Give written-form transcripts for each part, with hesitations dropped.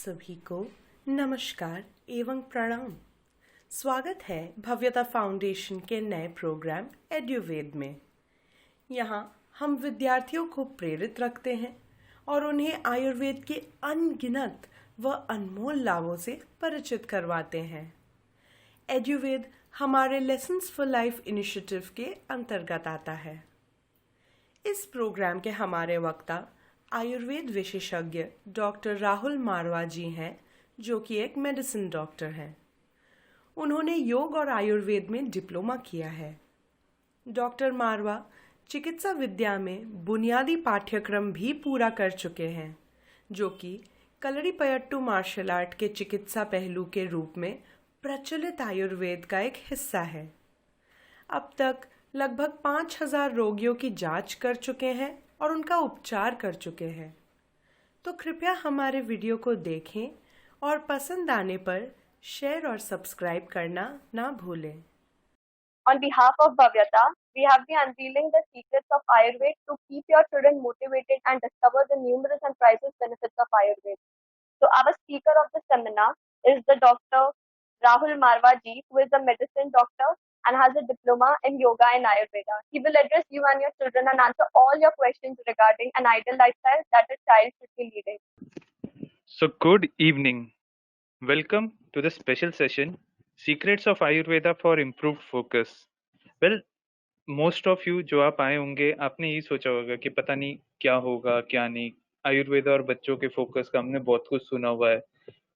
सभी को नमस्कार एवं प्रणाम। स्वागत है भव्यता फाउंडेशन के नए प्रोग्राम एड्यूवेद में। यहाँ हम विद्यार्थियों को प्रेरित रखते हैं और उन्हें आयुर्वेद के अनगिनत व अनमोल लाभों से परिचित करवाते हैं। एड्यूवेद हमारे लेसन्स फॉर लाइफ इनिशिएटिव के अंतर्गत आता है। इस प्रोग्राम के हमारे वक्ता आयुर्वेद विशेषज्ञ डॉक्टर राहुल मारवा जी हैं, जो कि एक मेडिसिन डॉक्टर हैं। उन्होंने योग और आयुर्वेद में डिप्लोमा किया है। डॉक्टर मारवा चिकित्सा विद्या में बुनियादी पाठ्यक्रम भी पूरा कर चुके हैं, जो कि कलरीपयट्टू मार्शल आर्ट के चिकित्सा पहलू के रूप में प्रचलित आयुर्वेद का एक हिस्सा है। अब तक लगभग 5000 रोगियों की जांच कर चुके हैं और उनका उपचार कर चुके हैं। तो कृपया हमारे वीडियो को देखें और पसंद आने पर शेयर और सब्सक्राइब करना ना भूलें। On behalf of Bhavyata, we have been unveiling the secrets of Ayurveda to keep your children motivated and discover the numerous and priceless benefits of Ayurveda. So our speaker of the seminar is the Dr. Rahul Marwa ji, who is a medicine doctor and has a diploma in yoga and Ayurveda. He will address you and your children and answer all your questions regarding an ideal lifestyle that a child should be leading. So good evening. Welcome to the special session, Secrets of Ayurveda for Improved Focus. Well, most of you जो आप आए होंगे, आपने यही सोचा होगा कि पता नहीं क्या होगा क्या नहीं। आयुर्वेदा और बच्चों के फोकस का हमने बहुत कुछ सुना हुआ है,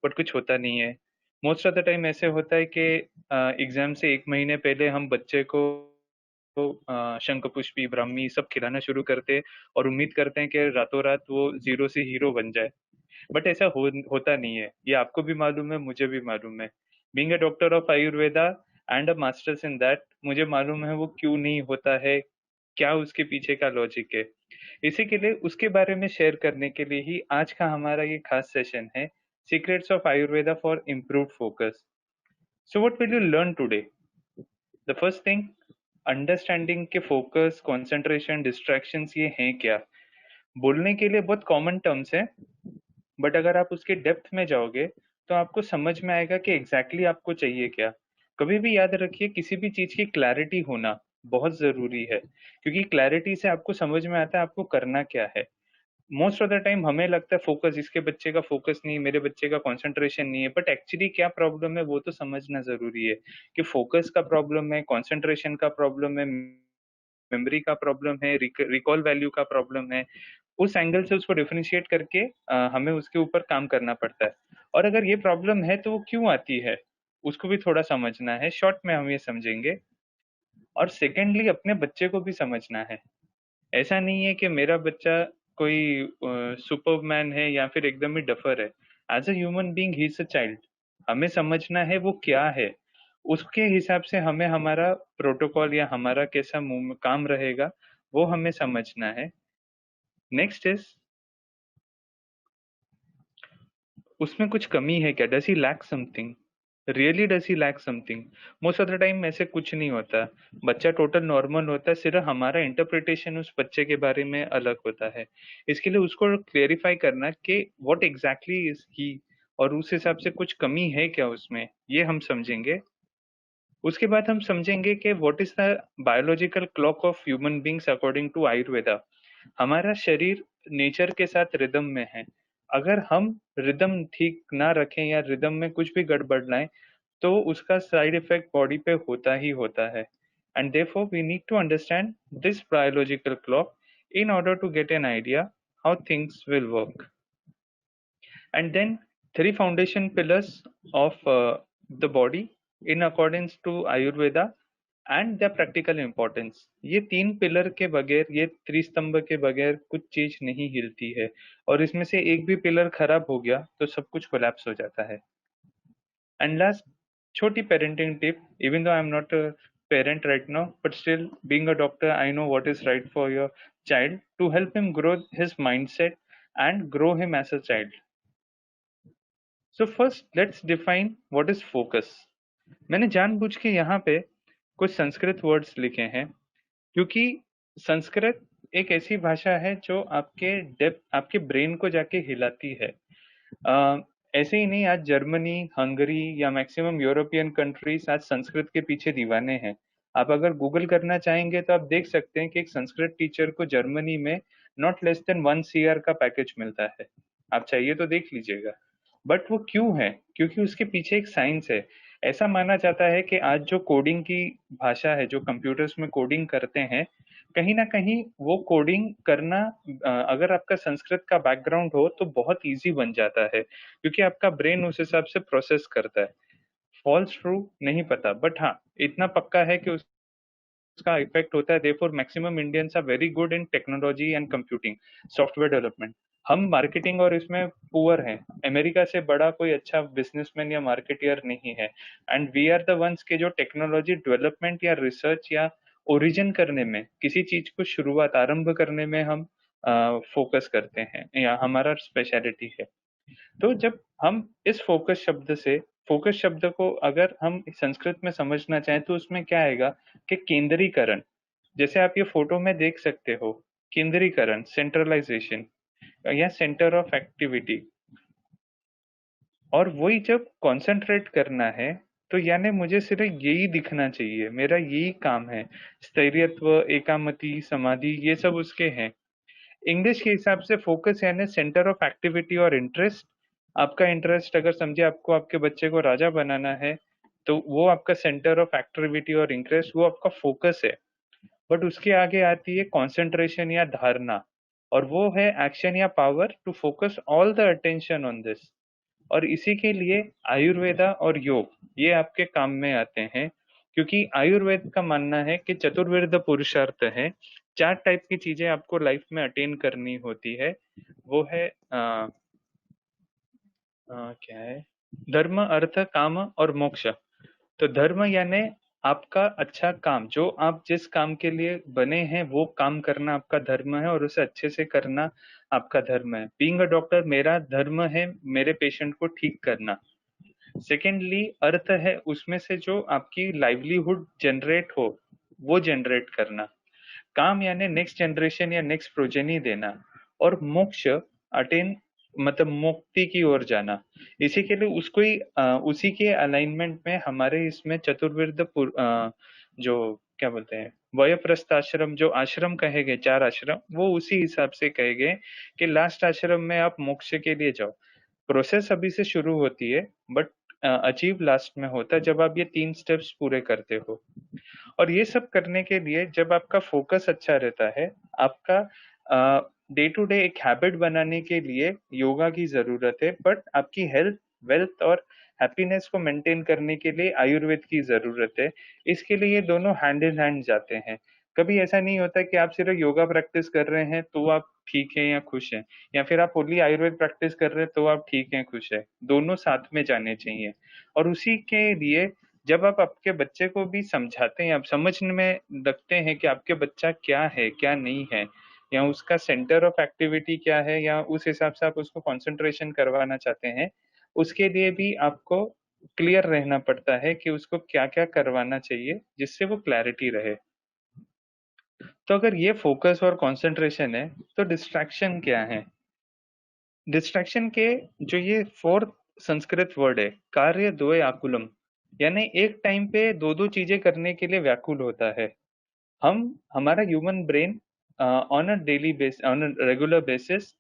बट कुछ होता नहीं है। मोस्ट ऑफ द टाइम ऐसे होता है कि एग्जाम से एक महीने पहले हम बच्चे को शंखपुष्पी, ब्राह्मी सब खिलाना शुरू करते और उम्मीद करते हैं कि रातों रात वो जीरो से हीरो बन जाए। बट ऐसा होता नहीं है। ये आपको भी मालूम है, मुझे भी मालूम है। Being a doctor of Ayurveda and a masters in that, मुझे मालूम है वो क्यों नहीं होता है, क्या उसके पीछे का लॉजिक है। इसी के लिए उसके बारे में शेयर करने के लिए ही आज का हमारा ये खास सेशन है, secrets of Ayurveda for improved focus. So what will you learn today? The first thing, understanding के फोकस, कंसंट्रेशन, डिस्ट्रैक्शंस ये हैं क्या। बोलने के लिए बहुत कॉमन टर्म्स है, बट अगर आप उसके डेप्थ में जाओगे तो आपको समझ में आएगा कि एग्जैक्टली आपको चाहिए क्या। कभी भी याद रखिए, किसी भी चीज की क्लैरिटी होना बहुत जरूरी है, क्योंकि क्लैरिटी से आपको समझ में आता है आपको करना क्या है। मोस्ट ऑफ द टाइम हमें लगता है फोकस, इसके बच्चे का फोकस नहीं, मेरे बच्चे का कंसंट्रेशन नहीं है, बट एक्चुअली क्या प्रॉब्लम है वो तो समझना जरूरी है कि फोकस का प्रॉब्लम है, कंसंट्रेशन का प्रॉब्लम है, मेमोरी का प्रॉब्लम है, रिकॉल वैल्यू का प्रॉब्लम है। उस एंगल से उसको डिफरेंशिएट करके हमें उसके ऊपर काम करना पड़ता है। और अगर ये प्रॉब्लम है तो वो क्यों आती है उसको भी थोड़ा समझना है। शॉर्ट में हम ये समझेंगे। और सेकेंडली, अपने बच्चे को भी समझना है। ऐसा नहीं है कि मेरा बच्चा कोई सुपरमैन है या फिर एकदम ही डफर है। As a human being he is a child. हमें समझना है वो क्या है, उसके हिसाब से हमें हमारा प्रोटोकॉल या हमारा कैसा काम रहेगा वो हमें समझना है। नेक्स्ट इज, उसमें कुछ कमी है क्या, does he lack something, really does he lack something. Most of the time ऐसे कुछ नहीं होता, बच्चा टोटल नॉर्मल होता है, सिर्फ हमारा इंटरप्रिटेशन उस बच्चे के बारे में अलग होता है। इसके लिए उसको क्लेरिफाई करना कि व्हाट एग्जैक्टली इज ही, और उस हिसाब से कुछ कमी है क्या उसमें, ये हम समझेंगे। उसके बाद हम समझेंगे कि what is the biological clock of human beings according to Ayurveda. हमारा शरीर नेचर के साथ रिदम में है। अगर हम रिदम ठीक ना रखें या रिदम में कुछ भी गड़बड़ लाएं तो उसका साइड इफेक्ट बॉडी पे होता ही होता है। And therefore we need to understand this biological clock in order to get an idea how things will work. And then three foundation pillars of the body in accordance to Ayurveda and their practical importance. ये तीन pillar के बगैर, ये त्रिस्तंभ के बगैर कुछ चीज नहीं हिलती है, और इसमें से एक भी पिलर खराब हो गया तो सब कुछ कोलैप्स हो जाता है। And last, छोटी parenting tip, even though I'm not a parent right now, but still being a doctor, I know what is right for your child to help him grow his mindset and grow him as a child. So first, let's define what is focus. मैंने जानबूझ के यहाँ पे कुछ Sanskrit words लिखे हैं, क्योंकि संस्कृत एक ऐसी भाषा है जो आपके डेप्थ, आपके ब्रेन को जाके हिलाती है। ऐसे ही नहीं, आज जर्मनी, हंगरी या मैक्सिमम यूरोपियन कंट्रीज आज संस्कृत के पीछे दीवाने हैं। आप अगर गूगल करना चाहेंगे तो आप देख सकते हैं कि एक संस्कृत टीचर को जर्मनी में नॉट लेस देन 1 CR का पैकेज मिलता है। आप चाहिए तो देख लीजिएगा। बट वो क्यों है? क्योंकि उसके पीछे एक साइंस है। ऐसा माना जाता है कि आज जो कोडिंग की भाषा है, जो कंप्यूटर्स में कोडिंग करते हैं, कहीं ना कहीं वो कोडिंग करना, अगर आपका संस्कृत का बैकग्राउंड हो तो बहुत इजी बन जाता है, क्योंकि आपका ब्रेन उस हिसाब से प्रोसेस करता है। फॉल्स ट्रू नहीं पता, बट हाँ इतना पक्का है कि उसका इफेक्ट होता है। Therefore maximum Indians are very good in technology and computing, software development. हम मार्केटिंग और इसमें पुअर हैं। अमेरिका से बड़ा कोई अच्छा बिजनेसमैन या मार्केटियर नहीं है। And we are the ones के जो टेक्नोलॉजी डेवलपमेंट या रिसर्च या ओरिजिन करने में, किसी चीज को शुरुआत आरंभ करने में हम फोकस करते हैं, या हमारा स्पेशलिटी है। तो जब हम इस फोकस शब्द से, फोकस शब्द को अगर हम संस्कृत में समझना चाहें तो उसमें क्या आएगा कि केंद्रीकरण। जैसे आप ये फोटो में देख सकते हो, केंद्रीकरण, सेंट्रलाइजेशन या सेंटर ऑफ एक्टिविटी। और वही जब कंसंट्रेट करना है तो यानी मुझे सिर्फ यही दिखना चाहिए, मेरा यही काम है। स्थैर्यत्व, एकामति, समाधि, ये सब उसके हैं। इंग्लिश के हिसाब से फोकस यानी सेंटर ऑफ एक्टिविटी और इंटरेस्ट। आपका इंटरेस्ट, अगर समझे आपको आपके बच्चे को राजा बनाना है, तो वो आपका सेंटर ऑफ एक्टिविटी और इंटरेस्ट, वो आपका फोकस है। बट उसके आगे आती है कंसंट्रेशन या धारणा, और वो है एक्शन या power to focus all the attention on this. और इसी के लिए आयुर्वेदा और योग ये आपके काम में आते हैं, क्योंकि आयुर्वेद का मानना है कि चतुर्वेद पुरुषार्थ है। 4 टाइप की चीजें आपको लाइफ में अटेन करनी होती है। वो है क्या है, धर्म, अर्थ, काम और मोक्ष। तो धर्म यानी आपका अच्छा काम, जो आप जिस काम के लिए बने हैं वो काम करना आपका धर्म है, और उसे अच्छे से करना आपका धर्म है। बीइंग अ डॉक्टर, मेरा धर्म है मेरे पेशेंट को ठीक करना। सेकेंडली, अर्थ है उसमें से जो आपकी लाइवलीहुड जनरेट हो वो जनरेट करना। काम यानी नेक्स्ट जनरेशन या नेक्स्ट प्रोजेनी देना। और मोक्ष, अटेन, मतलब मुक्ति की ओर जाना। इसी के लिए उसको ही उसी के अलाइनमेंट में हमारे इसमें चतुर्वेद जो क्या बोलते हैं, वयप्रस्थ आश्रम, जो आश्रम कहे गए 4 आश्रम, वो उसी हिसाब से कहे गए कि लास्ट आश्रम में आप मोक्ष के लिए जाओ। प्रोसेस अभी से शुरू होती है, बट अचीव लास्ट में होता है जब आप ये 3 स्टेप्स पूरे करते हो। और ये सब करने के लिए जब आपका फोकस अच्छा रहता है, आपका डे टू डे एक हैबिट बनाने के लिए योगा की जरूरत है, बट आपकी हेल्थ, वेल्थ और हैप्पीनेस को मेंटेन करने के लिए आयुर्वेद की जरूरत है। इसके लिए ये दोनों हैंड इन हैंड जाते हैं। कभी ऐसा नहीं होता कि आप सिर्फ योगा प्रैक्टिस कर रहे हैं तो आप ठीक है या खुश हैं, या फिर आप ओनली आयुर्वेद प्रैक्टिस कर रहे हैं तो आप ठीक हैं, खुश है। दोनों साथ में जाने चाहिए। और उसी के लिए जब आप आपके बच्चे को भी समझाते हैं, आप समझने में लगते हैं कि आपके बच्चा क्या है क्या नहीं है, या उसका सेंटर ऑफ एक्टिविटी क्या है, या उस हिसाब से आप उसको कंसंट्रेशन करवाना चाहते हैं, उसके लिए भी आपको क्लियर रहना पड़ता है कि उसको क्या क्या करवाना चाहिए जिससे वो क्लैरिटी रहे। तो अगर ये फोकस और कंसंट्रेशन है तो डिस्ट्रैक्शन क्या है? डिस्ट्रैक्शन के जो ये 4th संस्कृत वर्ड है, कार्य द्वय आकुलम, यानी एक टाइम पे दो दो चीजें करने के लिए व्याकुल होता है। हम, हमारा human brain on a daily base, on a regular basis,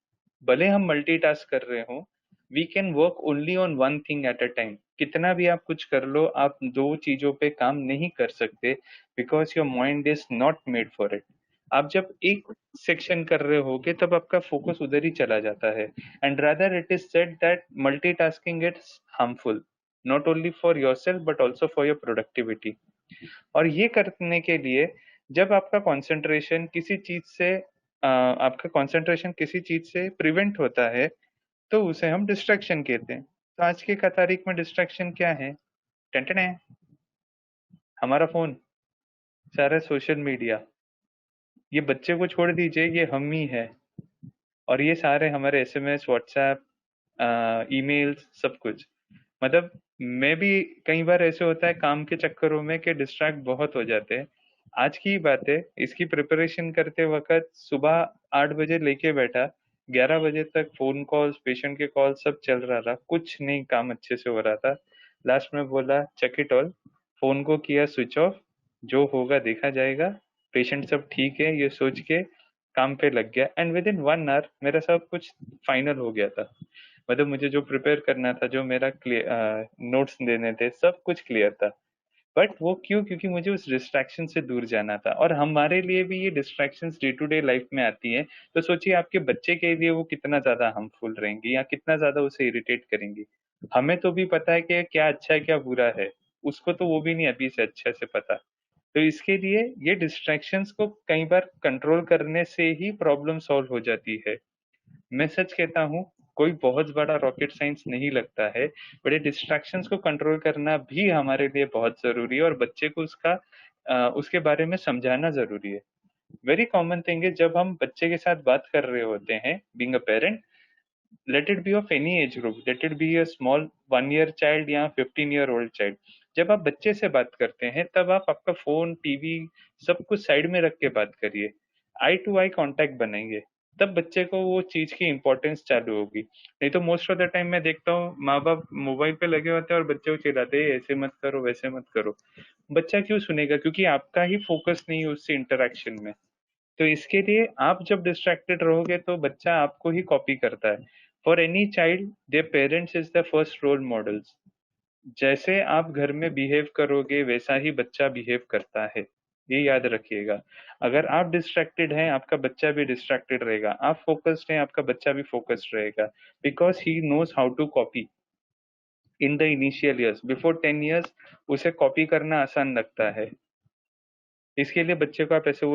भले हम मल्टीटास्क कर रहे हो, we can work only on one thing at a time. कितना भी आप कुछ कर लो, आप 2 चीजों पे काम नहीं कर सकते, because your mind is not made for it. आप जब एक सेक्शन कर रहे होगे तब आपका फोकस उधर ही चला जाता है। And rather it is said that multitasking is harmful, not only for yourself but also for your productivity. और ये करने के लिए जब आपका कंसंट्रेशन किसी चीज से आपका कंसंट्रेशन किसी चीज से प्रिवेंट होता है तो उसे हम डिस्ट्रैक्शन कहते हैं। तो आज की का तारीख में डिस्ट्रैक्शन क्या है? टेंटन है हमारा फोन, सारा सोशल मीडिया। ये बच्चे को छोड़ दीजिए, ये हम ही है। और ये सारे हमारे एसएमएस, व्हाट्सएप, ईमेल्स, सब कुछ। मतलब मैं भी कई बार ऐसे होता है काम के चक्करों में कि डिस्ट्रैक्ट बहुत हो जाते हैं। आज की ही बात है, इसकी प्रिपरेशन करते वक्त सुबह 8 बजे लेके बैठा, 11 बजे तक फ़ोन कॉल्स, पेशेंट के कॉल सब चल रहा था, कुछ नहीं काम अच्छे से हो रहा था। लास्ट में बोला चेक इट ऑल, फ़ोन को किया स्विच ऑफ, जो होगा देखा जाएगा, पेशेंट सब ठीक है ये सोच के काम पे लग गया एंड विद इन 1 आवर मेरा सब कुछ फाइनल हो गया था। मतलब मुझे जो प्रिपेयर करना था, जो मेरा नोट्स देने थे, सब कुछ क्लियर था। बट वो क्यों? क्योंकि मुझे उस डिस्ट्रैक्शन से दूर जाना था और हमारे लिए भी ये distractions day to day life में आती हैं। तो सोचिए आपके बच्चे के लिए वो कितना ज़्यादा हार्मफुल रहेंगी या कितना ज़्यादा उसे इरिटेट करेंगी। हमें तो भी पता है कि क्या अच्छा है, क्या बुरा है। उसको तो वो भी नहीं अभी से अच्छे से पता। तो इसके लिए ये डिस्ट्रैक्शंस को कई बार कंट्रोल करने से ही प्रॉब्लम सॉल्व हो जाती है। मैं सच कहता हूँ, कोई बहुत बड़ा रॉकेट साइंस नहीं लगता है, बट ये डिस्ट्रैक्शंस को कंट्रोल करना भी हमारे लिए बहुत ज़रूरी है और बच्चे को उसके बारे में समझाना ज़रूरी है। वेरी कॉमन थिंग है, जब हम बच्चे के साथ बात कर रहे होते हैं, being a parent, let it be of any age group, let it be a small 1 year child या 15 ईयर ओल्ड चाइल्ड। जब आप बच्चे से बात करते हैं, तब आप आपका फ़ोन, टीवी सब कुछ साइड में रख के बात करिए। आई टू आई कॉन्टैक्ट बनाइए, तब बच्चे को वो चीज़ की इम्पोर्टेंस चालू होगी। नहीं तो मोस्ट ऑफ द टाइम मैं देखता हूँ, माँ-बाप मोबाइल पे लगे होते हैं और बच्चे को चिल्लाते हैं, "ऐसे मत करो, वैसे मत करो।" बच्चा क्यों सुनेगा? क्योंकि आपका ही फ़ोकस नहीं है उससे इंटरैक्शन में। तो इसके लिए आप जब डिस्ट्रैक्टेड रहोगे तो बच्चा आपको ही कॉपी करता है। For any child their parents is the first role models. जैसे आप घर में बिहेव करोगे वैसा ही बच्चा बिहेव करता है, ये याद रखिएगा। अगर आप डिस्ट्रैक्टेड हैं आपका बच्चा भी डिस्ट्रैक्टेड रहेगा, आप फोकस्ड हैं आपका बच्चा भी फोकस्ड रहेगा, because he knows how to copy. In the initial years, before 10 years उसे कॉपी करना आसान लगता है। इसके लिए बच्चे को आप ऐसे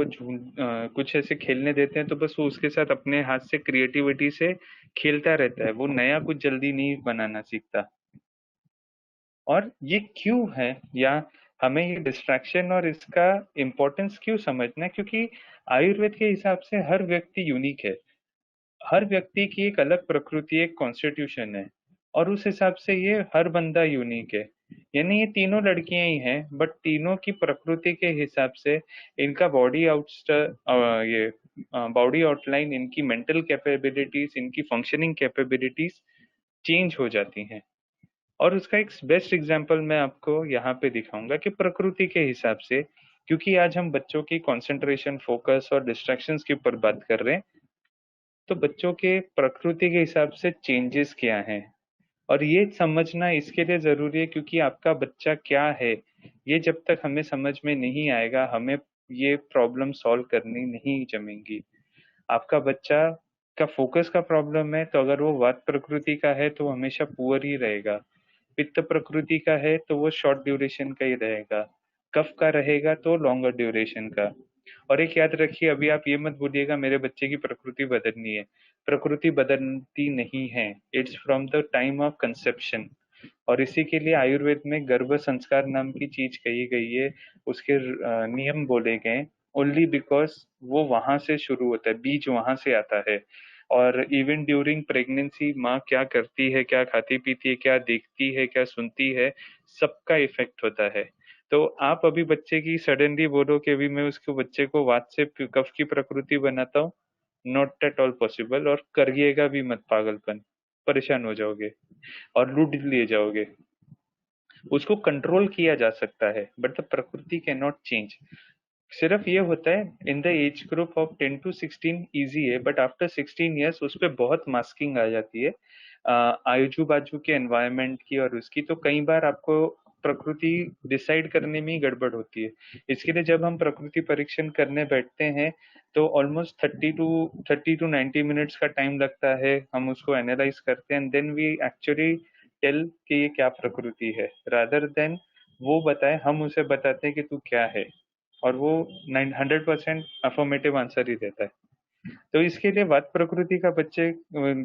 कुछ ऐसे खेलने देते हैं तो बस वो उसके साथ अपने हाथ से क्रिएटिविटी से खेलता रहता है, वो नया कुछ जल्दी नहीं बनाना सीखता। और ये क्यों है, या हमें ये डिस्ट्रैक्शन और इसका इम्पोर्टेंस क्यों समझना है? क्योंकि आयुर्वेद के हिसाब से हर व्यक्ति यूनिक है। हर व्यक्ति की एक अलग प्रकृति, एक कॉन्स्टिट्यूशन है और उस हिसाब से ये हर बंदा यूनिक है। यानी ये तीनों लड़कियां ही हैं, बट तीनों की प्रकृति के हिसाब से इनका ये बॉडी आउटलाइन, इनकी मेंटल कैपेबिलिटीज, इनकी फंक्शनिंग कैपेबिलिटीज चेंज हो जाती हैं। और उसका एक बेस्ट एग्जांपल मैं आपको यहाँ पे दिखाऊंगा कि प्रकृति के हिसाब से, क्योंकि आज हम बच्चों की कंसंट्रेशन, फोकस और डिस्ट्रैक्शंस के ऊपर बात कर रहे हैं, तो बच्चों के प्रकृति के हिसाब से चेंजेस क्या हैं और ये समझना इसके लिए ज़रूरी है, क्योंकि आपका बच्चा क्या है, ये जब तक हमें समझ में नहीं आएगा, हमें ये प्रॉब्लम सॉल्व करनी नहीं जमेंगी। आपका बच्चा का फोकस का प्रॉब्लम है, तो अगर वो वात प्रकृति का है तो वो हमेशा पुअर ही रहेगा। पित्त प्रकृति का है तो वो शॉर्ट ड्यूरेशन का ही रहेगा। कफ का रहेगा तो लॉन्गर ड्यूरेशन का। और एक याद रखिए, अभी आप ये मत भूलिएगा मेरे बच्चे की प्रकृति बदलनी है। प्रकृति बदलती नहीं है, it's from the time of conception. और इसी के लिए आयुर्वेद में गर्भ संस्कार नाम की चीज कही गई है, उसके नियम बोले गए, ओनली बिकॉज वो वहां से शुरू होता है, बीज वहां से आता है। और इवन ड्यूरिंग प्रेगनेंसी माँ क्या करती है, क्या खाती पीती है, क्या देखती है, क्या सुनती है, सबका इफेक्ट होता है। तो आप अभी बच्चे की सडनली बोलो कि अभी मैं उसको बच्चे को वात से कफ की प्रकृति बनाता हूँ, नॉट एट ऑल पॉसिबल। और करिएगा भी मत, पागलपन, परेशान हो जाओगे और लूट लिए जाओगे। उसको कंट्रोल किया जा सकता है बट द प्रकृति कैन नॉट चेंज। सिर्फ ये होता है in the age group of 10 to 16 easy है, बट आफ्टर 16 ईयर्स उस पर बहुत मास्किंग आ जाती है, आजू बाजू के एनवायरनमेंट की और उसकी। तो कई बार आपको प्रकृति डिसाइड करने में ही गड़बड़ होती है। इसके लिए जब हम प्रकृति परीक्षण करने बैठते हैं तो ऑलमोस्ट 30 to 90 मिनट्स का टाइम लगता है। हम उसको एनालाइज करते हैं, देन वी एक्चुअली टेल कि ये क्या प्रकृति है, रादर देन वो बताए, हम उसे बताते हैं कि तू क्या है, और वो 100% अफर्मेटिव आंसर ही देता है। तो इसके लिए वात प्रकृति का बच्चे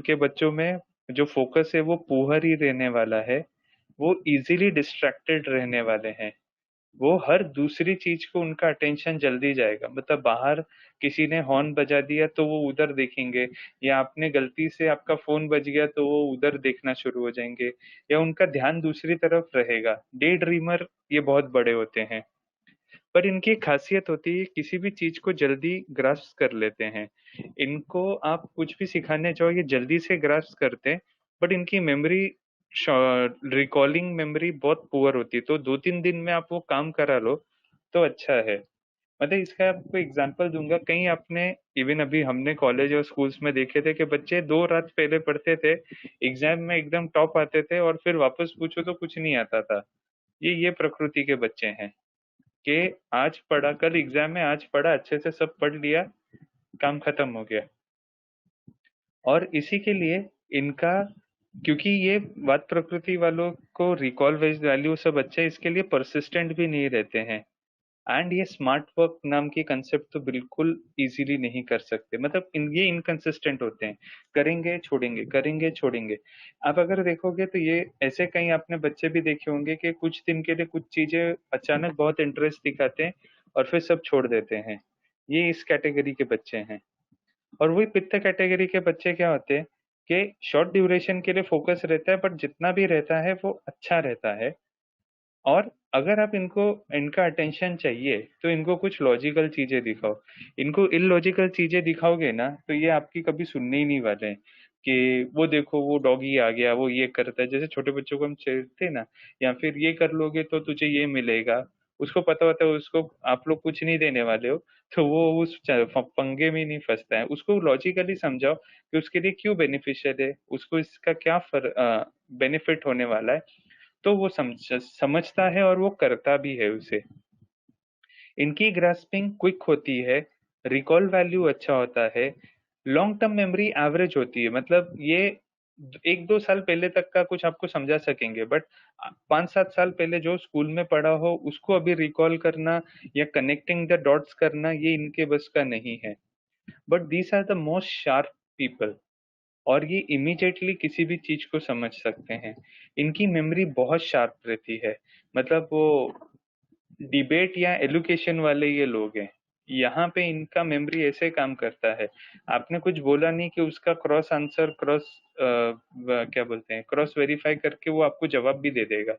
के बच्चों में जो फोकस है वो पुअर ही रहने वाला है, वो इजीली डिस्ट्रैक्टेड रहने वाले हैं। वो हर दूसरी चीज को उनका अटेंशन जल्दी जाएगा। मतलब बाहर किसी ने हॉर्न बजा दिया तो वो उधर देखेंगे, या आपने गलती से आपका फोन बज गया तो वो उधर देखना शुरू हो जाएंगे, या उनका ध्यान दूसरी तरफ रहेगा। डे ड्रीमर ये बहुत बड़े होते हैं। पर इनकी एक खासियत होती है, किसी भी चीज को जल्दी ग्रास्प कर लेते हैं। इनको आप कुछ भी सिखाने जाओ ये जल्दी से ग्रास्प करते हैं, बट इनकी मेमोरी, रिकॉलिंग मेमोरी बहुत पुअर होती है। तो 2-3 दिन में आप वो काम करा लो तो अच्छा है। मतलब इसका आपको एग्जांपल दूंगा, कहीं आपने, इवन अभी हमने कॉलेज और स्कूल्स में देखे थे कि बच्चे 2 रात पहले पढ़ते थे, एग्जाम में एकदम टॉप आते थे, और फिर वापस पूछो तो कुछ नहीं आता था। ये प्रकृति के बच्चे हैं कि आज पढ़ा, कल एग्जाम में, आज पढ़ा, अच्छे से सब पढ़ लिया, काम खत्म हो गया। और इसी के लिए इनका, क्योंकि ये बात प्रकृति वालों को रिकॉल वैल्यू सब अच्छा है, इसके लिए परसिस्टेंट भी नहीं रहते हैं। एंड ये स्मार्ट वर्क नाम की कंसेप्ट तो बिल्कुल इजीली नहीं कर सकते, मतलब ये इनकंसिस्टेंट होते हैं, करेंगे छोड़ेंगे, करेंगे छोड़ेंगे। आप अगर देखोगे तो ये ऐसे कई आपने बच्चे भी देखे होंगे कि कुछ दिन के लिए कुछ चीजें अचानक बहुत इंटरेस्ट दिखाते हैं और फिर सब छोड़ देते हैं। ये इस कैटेगरी के बच्चे हैं। और वही पित्त कैटेगरी के बच्चे क्या होते हैं कि शॉर्ट ड्यूरेशन के लिए फोकस रहता है, बट जितना भी रहता है वो अच्छा रहता है। और अगर आप इनको, इनका अटेंशन चाहिए तो इनको कुछ लॉजिकल चीजें दिखाओ। इनको इलॉजिकल चीजें दिखाओगे ना तो ये आपकी कभी सुनने ही नहीं वाले हैं। कि वो देखो वो डॉगी आ गया, वो ये करता है, जैसे छोटे बच्चों को हम छेड़ते ना, या फिर ये कर लोगे तो तुझे ये मिलेगा। उसको पता होता है उसको आप लोग कुछ नहीं देने वाले हो, तो वो उस पंगे में नहीं फंसता है। उसको लॉजिकली समझाओ कि उसके लिए क्यों बेनिफिशियल है, उसको इसका क्या बेनिफिट होने वाला है, तो वो समझता है और वो करता भी है उसे। इनकी ग्रास्पिंग क्विक होती है, रिकॉल वैल्यू अच्छा होता है, लॉन्ग टर्म मेमोरी एवरेज होती है। मतलब ये 1-2 साल पहले तक का कुछ आपको समझा सकेंगे, बट 5-7 साल पहले जो स्कूल में पढ़ा हो उसको अभी रिकॉल करना या कनेक्टिंग द डॉट्स करना, ये इनके बस का नहीं है। But these are the most sharp people, और ये इमीडिएटली किसी भी चीज को समझ सकते हैं। इनकी मेमोरी बहुत शार्प रहती है। मतलब वो डिबेट या एजुकेशन वाले ये लोग हैं, यहाँ पे इनका मेमोरी ऐसे काम करता है। आपने कुछ बोला नहीं कि उसका क्रॉस आंसर, क्या बोलते हैं, क्रॉस वेरीफाई करके वो आपको जवाब भी दे देगा।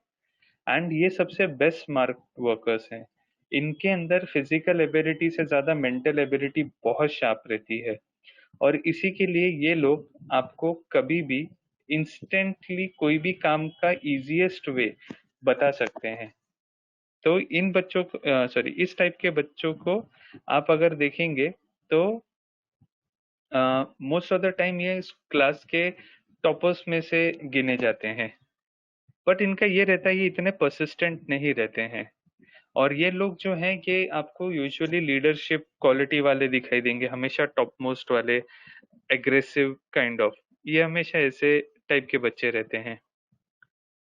एंड ये सबसे बेस्ट स्मार्ट वर्कर्स हैं। इनके अंदर फिजिकल एबिलिटी से ज्यादा मेंटल एबिलिटी बहुत शार्प रहती है। और इसी के लिए ये लोग आपको कभी भी इंस्टेंटली कोई भी काम का इजीएस्ट वे बता सकते हैं। तो इन बच्चों को, सॉरी, इस टाइप के बच्चों को आप अगर देखेंगे तो मोस्ट ऑफ द टाइम ये क्लास के टॉपर्स में से गिने जाते हैं। बट इनका ये रहता है, ये इतने परसिस्टेंट नहीं रहते हैं। और ये लोग जो हैं कि आपको यूजुअली लीडरशिप क्वालिटी वाले दिखाई देंगे, हमेशा टॉप मोस्ट वाले, एग्रेसिव काइंड ऑफ, ये हमेशा ऐसे टाइप के बच्चे रहते हैं।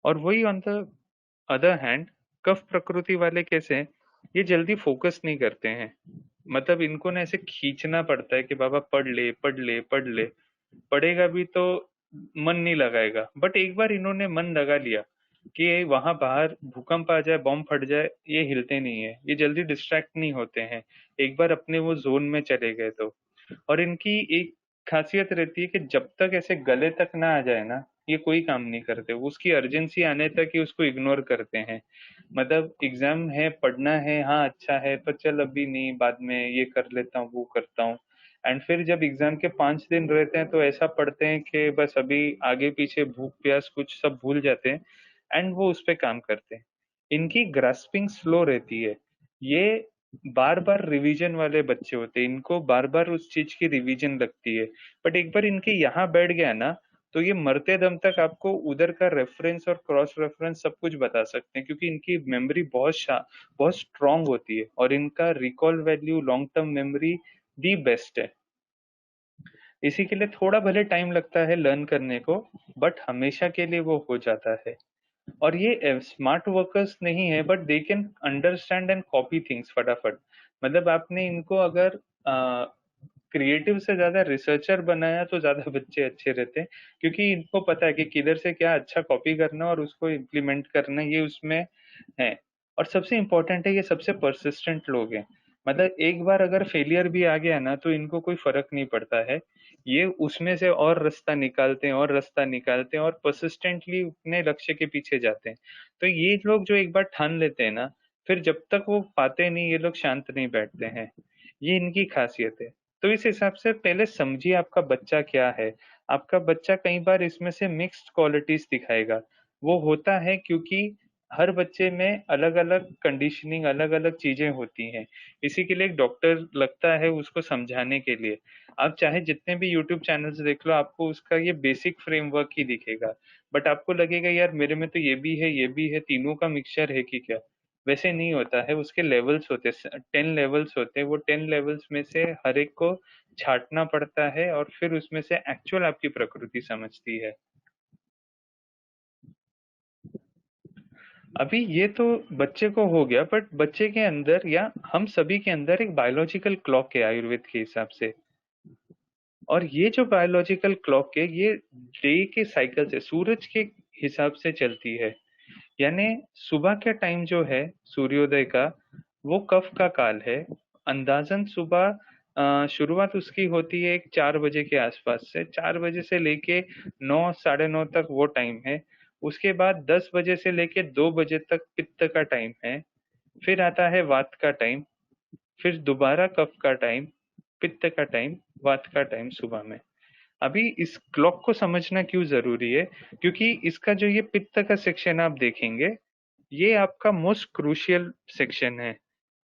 और वही ऑन द अदर हैंड, कफ प्रकृति वाले कैसे हैं, ये जल्दी फोकस नहीं करते हैं। मतलब इनको ना ऐसे खींचना पड़ता है कि बाबा पढ़ ले पढ़ ले पढ़ ले, पढ़ेगा भी तो मन नहीं लगाएगा। बट एक बार इन्होंने मन लगा लिया कि वहां बाहर भूकंप आ जाए, बॉम्ब फट जाए, ये हिलते नहीं है, ये जल्दी डिस्ट्रैक्ट नहीं होते हैं एक बार अपने वो जोन में चले गए तो। और इनकी एक खासियत रहती है कि जब तक ऐसे गले तक ना आ जाए ना, ये कोई काम नहीं करते। वो उसकी अर्जेंसी आने तक ही उसको इग्नोर करते हैं। मतलब एग्जाम है, पढ़ना है, हाँ अच्छा है, पर चल अभी नहीं, बाद में ये कर लेता हूँ, वो करता हूँ। एंड फिर जब एग्जाम के 5 दिन रहते हैं तो ऐसा पढ़ते हैं कि बस अभी आगे पीछे भूख प्यास कुछ सब भूल जाते हैं, एंड वो उस पर काम करते हैं। इनकी ग्रास्पिंग स्लो रहती है। ये बार बार रिवीजन वाले बच्चे होते हैं, इनको बार बार उस चीज की रिवीजन लगती है। बट एक बार इनके यहाँ बैठ गया ना, तो ये मरते दम तक आपको उधर का रेफरेंस और क्रॉस रेफरेंस सब कुछ बता सकते हैं, क्योंकि इनकी मेमोरी बहुत स्ट्रांग होती है, और इनका recall value, long term memory the best है। इसी के लिए थोड़ा भले टाइम लगता है लर्न करने को, बट हमेशा के लिए वो हो जाता है। और ये स्मार्ट वर्कर्स नहीं है, but they can understand and copy things फटाफट। मतलब आपने इनको अगर क्रिएटिव से ज्यादा रिसर्चर बनाया तो ज्यादा बच्चे अच्छे रहते हैं, क्योंकि इनको पता है कि किधर से क्या अच्छा कॉपी करना और उसको इम्प्लीमेंट करना, ये उसमें है। और सबसे इम्पोर्टेंट है, ये सबसे परसिस्टेंट लोग हैं। मतलब एक बार अगर फेलियर भी आ गया ना तो इनको कोई फर्क नहीं पड़ता है। ये उसमें से और रास्ता निकालते हैं, और रास्ता निकालते हैं, और परसिस्टेंटली अपने लक्ष्य के पीछे जाते हैं। तो ये लोग जो एक बार ठान लेते हैं ना, फिर जब तक वो पाते नहीं ये लोग शांत नहीं बैठते हैं। ये इनकी खासियत है। तो इस हिसाब से पहले समझिए आपका बच्चा क्या है। आपका बच्चा कई बार इसमें से मिक्स्ड क्वालिटीज दिखाएगा। वो होता है क्योंकि हर बच्चे में अलग अलग कंडीशनिंग अलग अलग चीजें होती हैं। इसी के लिए एक डॉक्टर लगता है उसको समझाने के लिए। आप चाहे जितने भी यूट्यूब चैनल्स देख लो आपको उसका ये बेसिक फ्रेमवर्क ही दिखेगा। बट आपको लगेगा यार मेरे में तो ये भी है तीनों का मिक्सचर है कि क्या। वैसे नहीं होता है, उसके लेवल्स होते हैं, 10 लेवल्स होते हैं। वो 10 लेवल्स में से हर एक को छांटना पड़ता है और फिर उसमें से एक्चुअल आपकी प्रकृति समझती है। अभी ये तो बच्चे को हो गया, बट बच्चे के अंदर या हम सभी के अंदर एक बायोलॉजिकल क्लॉक है आयुर्वेद के हिसाब से। और ये जो बायोलॉजिकल क्लॉक है ये डे के साइकिल से सूरज के हिसाब से चलती है। यानी सुबह के टाइम जो है सूर्योदय का वो कफ का काल है। अंदाजन सुबह शुरुआत उसकी होती है एक 4 बजे के आसपास से। 4 बजे से लेके 9 साढ़े 9 तक वो टाइम है। उसके बाद 10 बजे से लेके 2 बजे तक पित्त का टाइम है। फिर आता है वात का टाइम। फिर दोबारा कफ का टाइम, पित्त का टाइम, वात का टाइम सुबह में। अभी इस क्लॉक को समझना क्यों जरूरी है, क्योंकि इसका जो ये पित्त का सेक्शन आप देखेंगे ये आपका मोस्ट क्रूशियल सेक्शन है।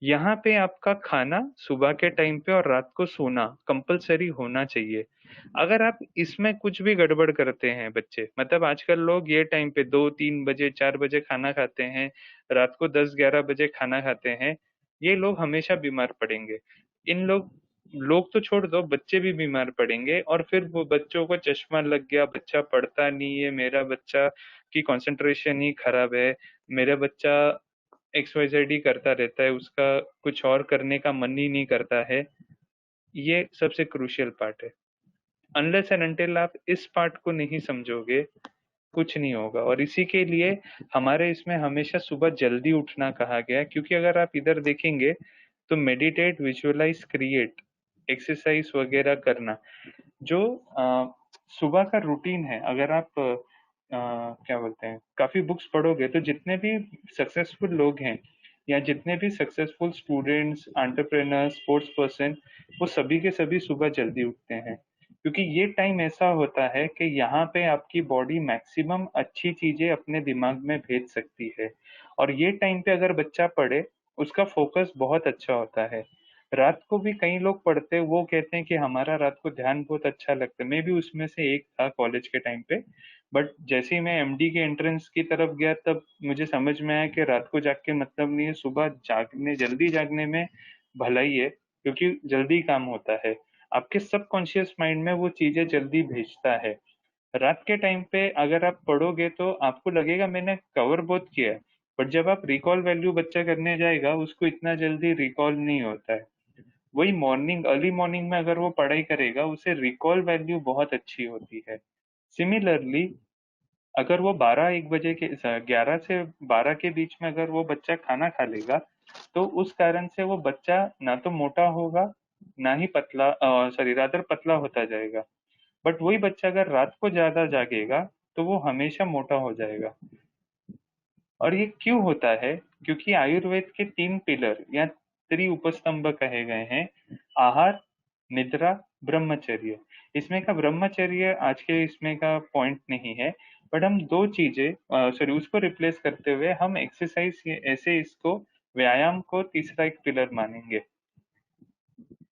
यहाँ पे आपका खाना सुबह के टाइम पे और रात को सोना कंपलसरी होना चाहिए। अगर आप इसमें कुछ भी गड़बड़ करते हैं बच्चे, मतलब आजकल लोग ये टाइम पे 2 3 बजे 4 बजे खाना खाते हैं, रात को 10 11 बजे खाना खाते हैं, ये लोग हमेशा बीमार पड़ेंगे। इन लोग लोग तो छोड़ दो, बच्चे भी बीमार पड़ेंगे। और फिर वो बच्चों को चश्मा लग गया, बच्चा पढ़ता नहीं है, मेरा बच्चा की कंसंट्रेशन ही खराब है, मेरा बच्चा XYZ ही करता रहता है, उसका कुछ और करने का मन ही नहीं करता है। ये सबसे क्रूशियल पार्ट है। अनलेस एंड अनटिल आप इस पार्ट को नहीं समझोगे कुछ नहीं होगा। और इसी के लिए हमारे इसमें हमेशा सुबह जल्दी उठना कहा गया है, क्योंकि अगर आप इधर देखेंगे तो मेडिटेट विजुअलाइज क्रिएट एक्सरसाइज वगैरह करना जो सुबह का रूटीन है। अगर आप क्या बोलते हैं काफी बुक्स पढ़ोगे तो जितने भी सक्सेसफुल लोग हैं या जितने भी successful students entrepreneur sports person वो सभी के सभी सुबह जल्दी उठते हैं। क्योंकि ये टाइम ऐसा होता है कि यहाँ पे आपकी बॉडी मैक्सिमम अच्छी चीजें अपने दिमाग में भेज सकती है। और ये टाइम पे अगर बच्चा पढ़े उसका फोकस बहुत अच्छा होता है। रात को भी कई लोग पढ़ते हैं, वो कहते हैं कि हमारा रात को ध्यान बहुत अच्छा लगता है। मैं भी उसमें से एक था कॉलेज के टाइम पे। बट जैसे ही मैं एमडी के एंट्रेंस की तरफ गया तब मुझे समझ में आया कि रात को जाग के मतलब नहीं है, सुबह जागने जल्दी जागने में भलाई है, क्योंकि जल्दी काम होता है। आपके सबकॉन्शियस माइंड में वो चीजें जल्दी भेजता है। रात के टाइम पे अगर आप पढ़ोगे तो आपको लगेगा मैंने कवर बहुत किया है, बट जब आप रिकॉल वैल्यू बच्चा करने जाएगा उसको इतना जल्दी रिकॉल नहीं होता है। वही मॉर्निंग अर्ली मॉर्निंग में अगर वो पढ़ाई करेगा उसे रिकॉल वैल्यू बहुत अच्छी होती है। सिमिलरली अगर वो 12 1 बजे के 11 से 12 के बीच में अगर वो बच्चा खाना खा लेगा तो उस कारण से वो बच्चा ना तो मोटा होगा ना ही पतला, सॉरी रादर पतला होता जाएगा। बट वही बच्चा अगर रात को ज्यादा जागेगा तो वो हमेशा मोटा हो जाएगा। और ये क्यों होता है, क्योंकि आयुर्वेद के 3 पिलर या उपस्तंभ कहे गए हैं, आहार, निद्रा, ब्रह्मचर्य। इसमें का ब्रह्मचर्य आज के इसमें का पॉइंट नहीं है, बट हम दो चीजें सॉरी उसको रिप्लेस करते हुए हम एक्सरसाइज ऐसे इसको व्यायाम को तीसरा एक पिलर मानेंगे।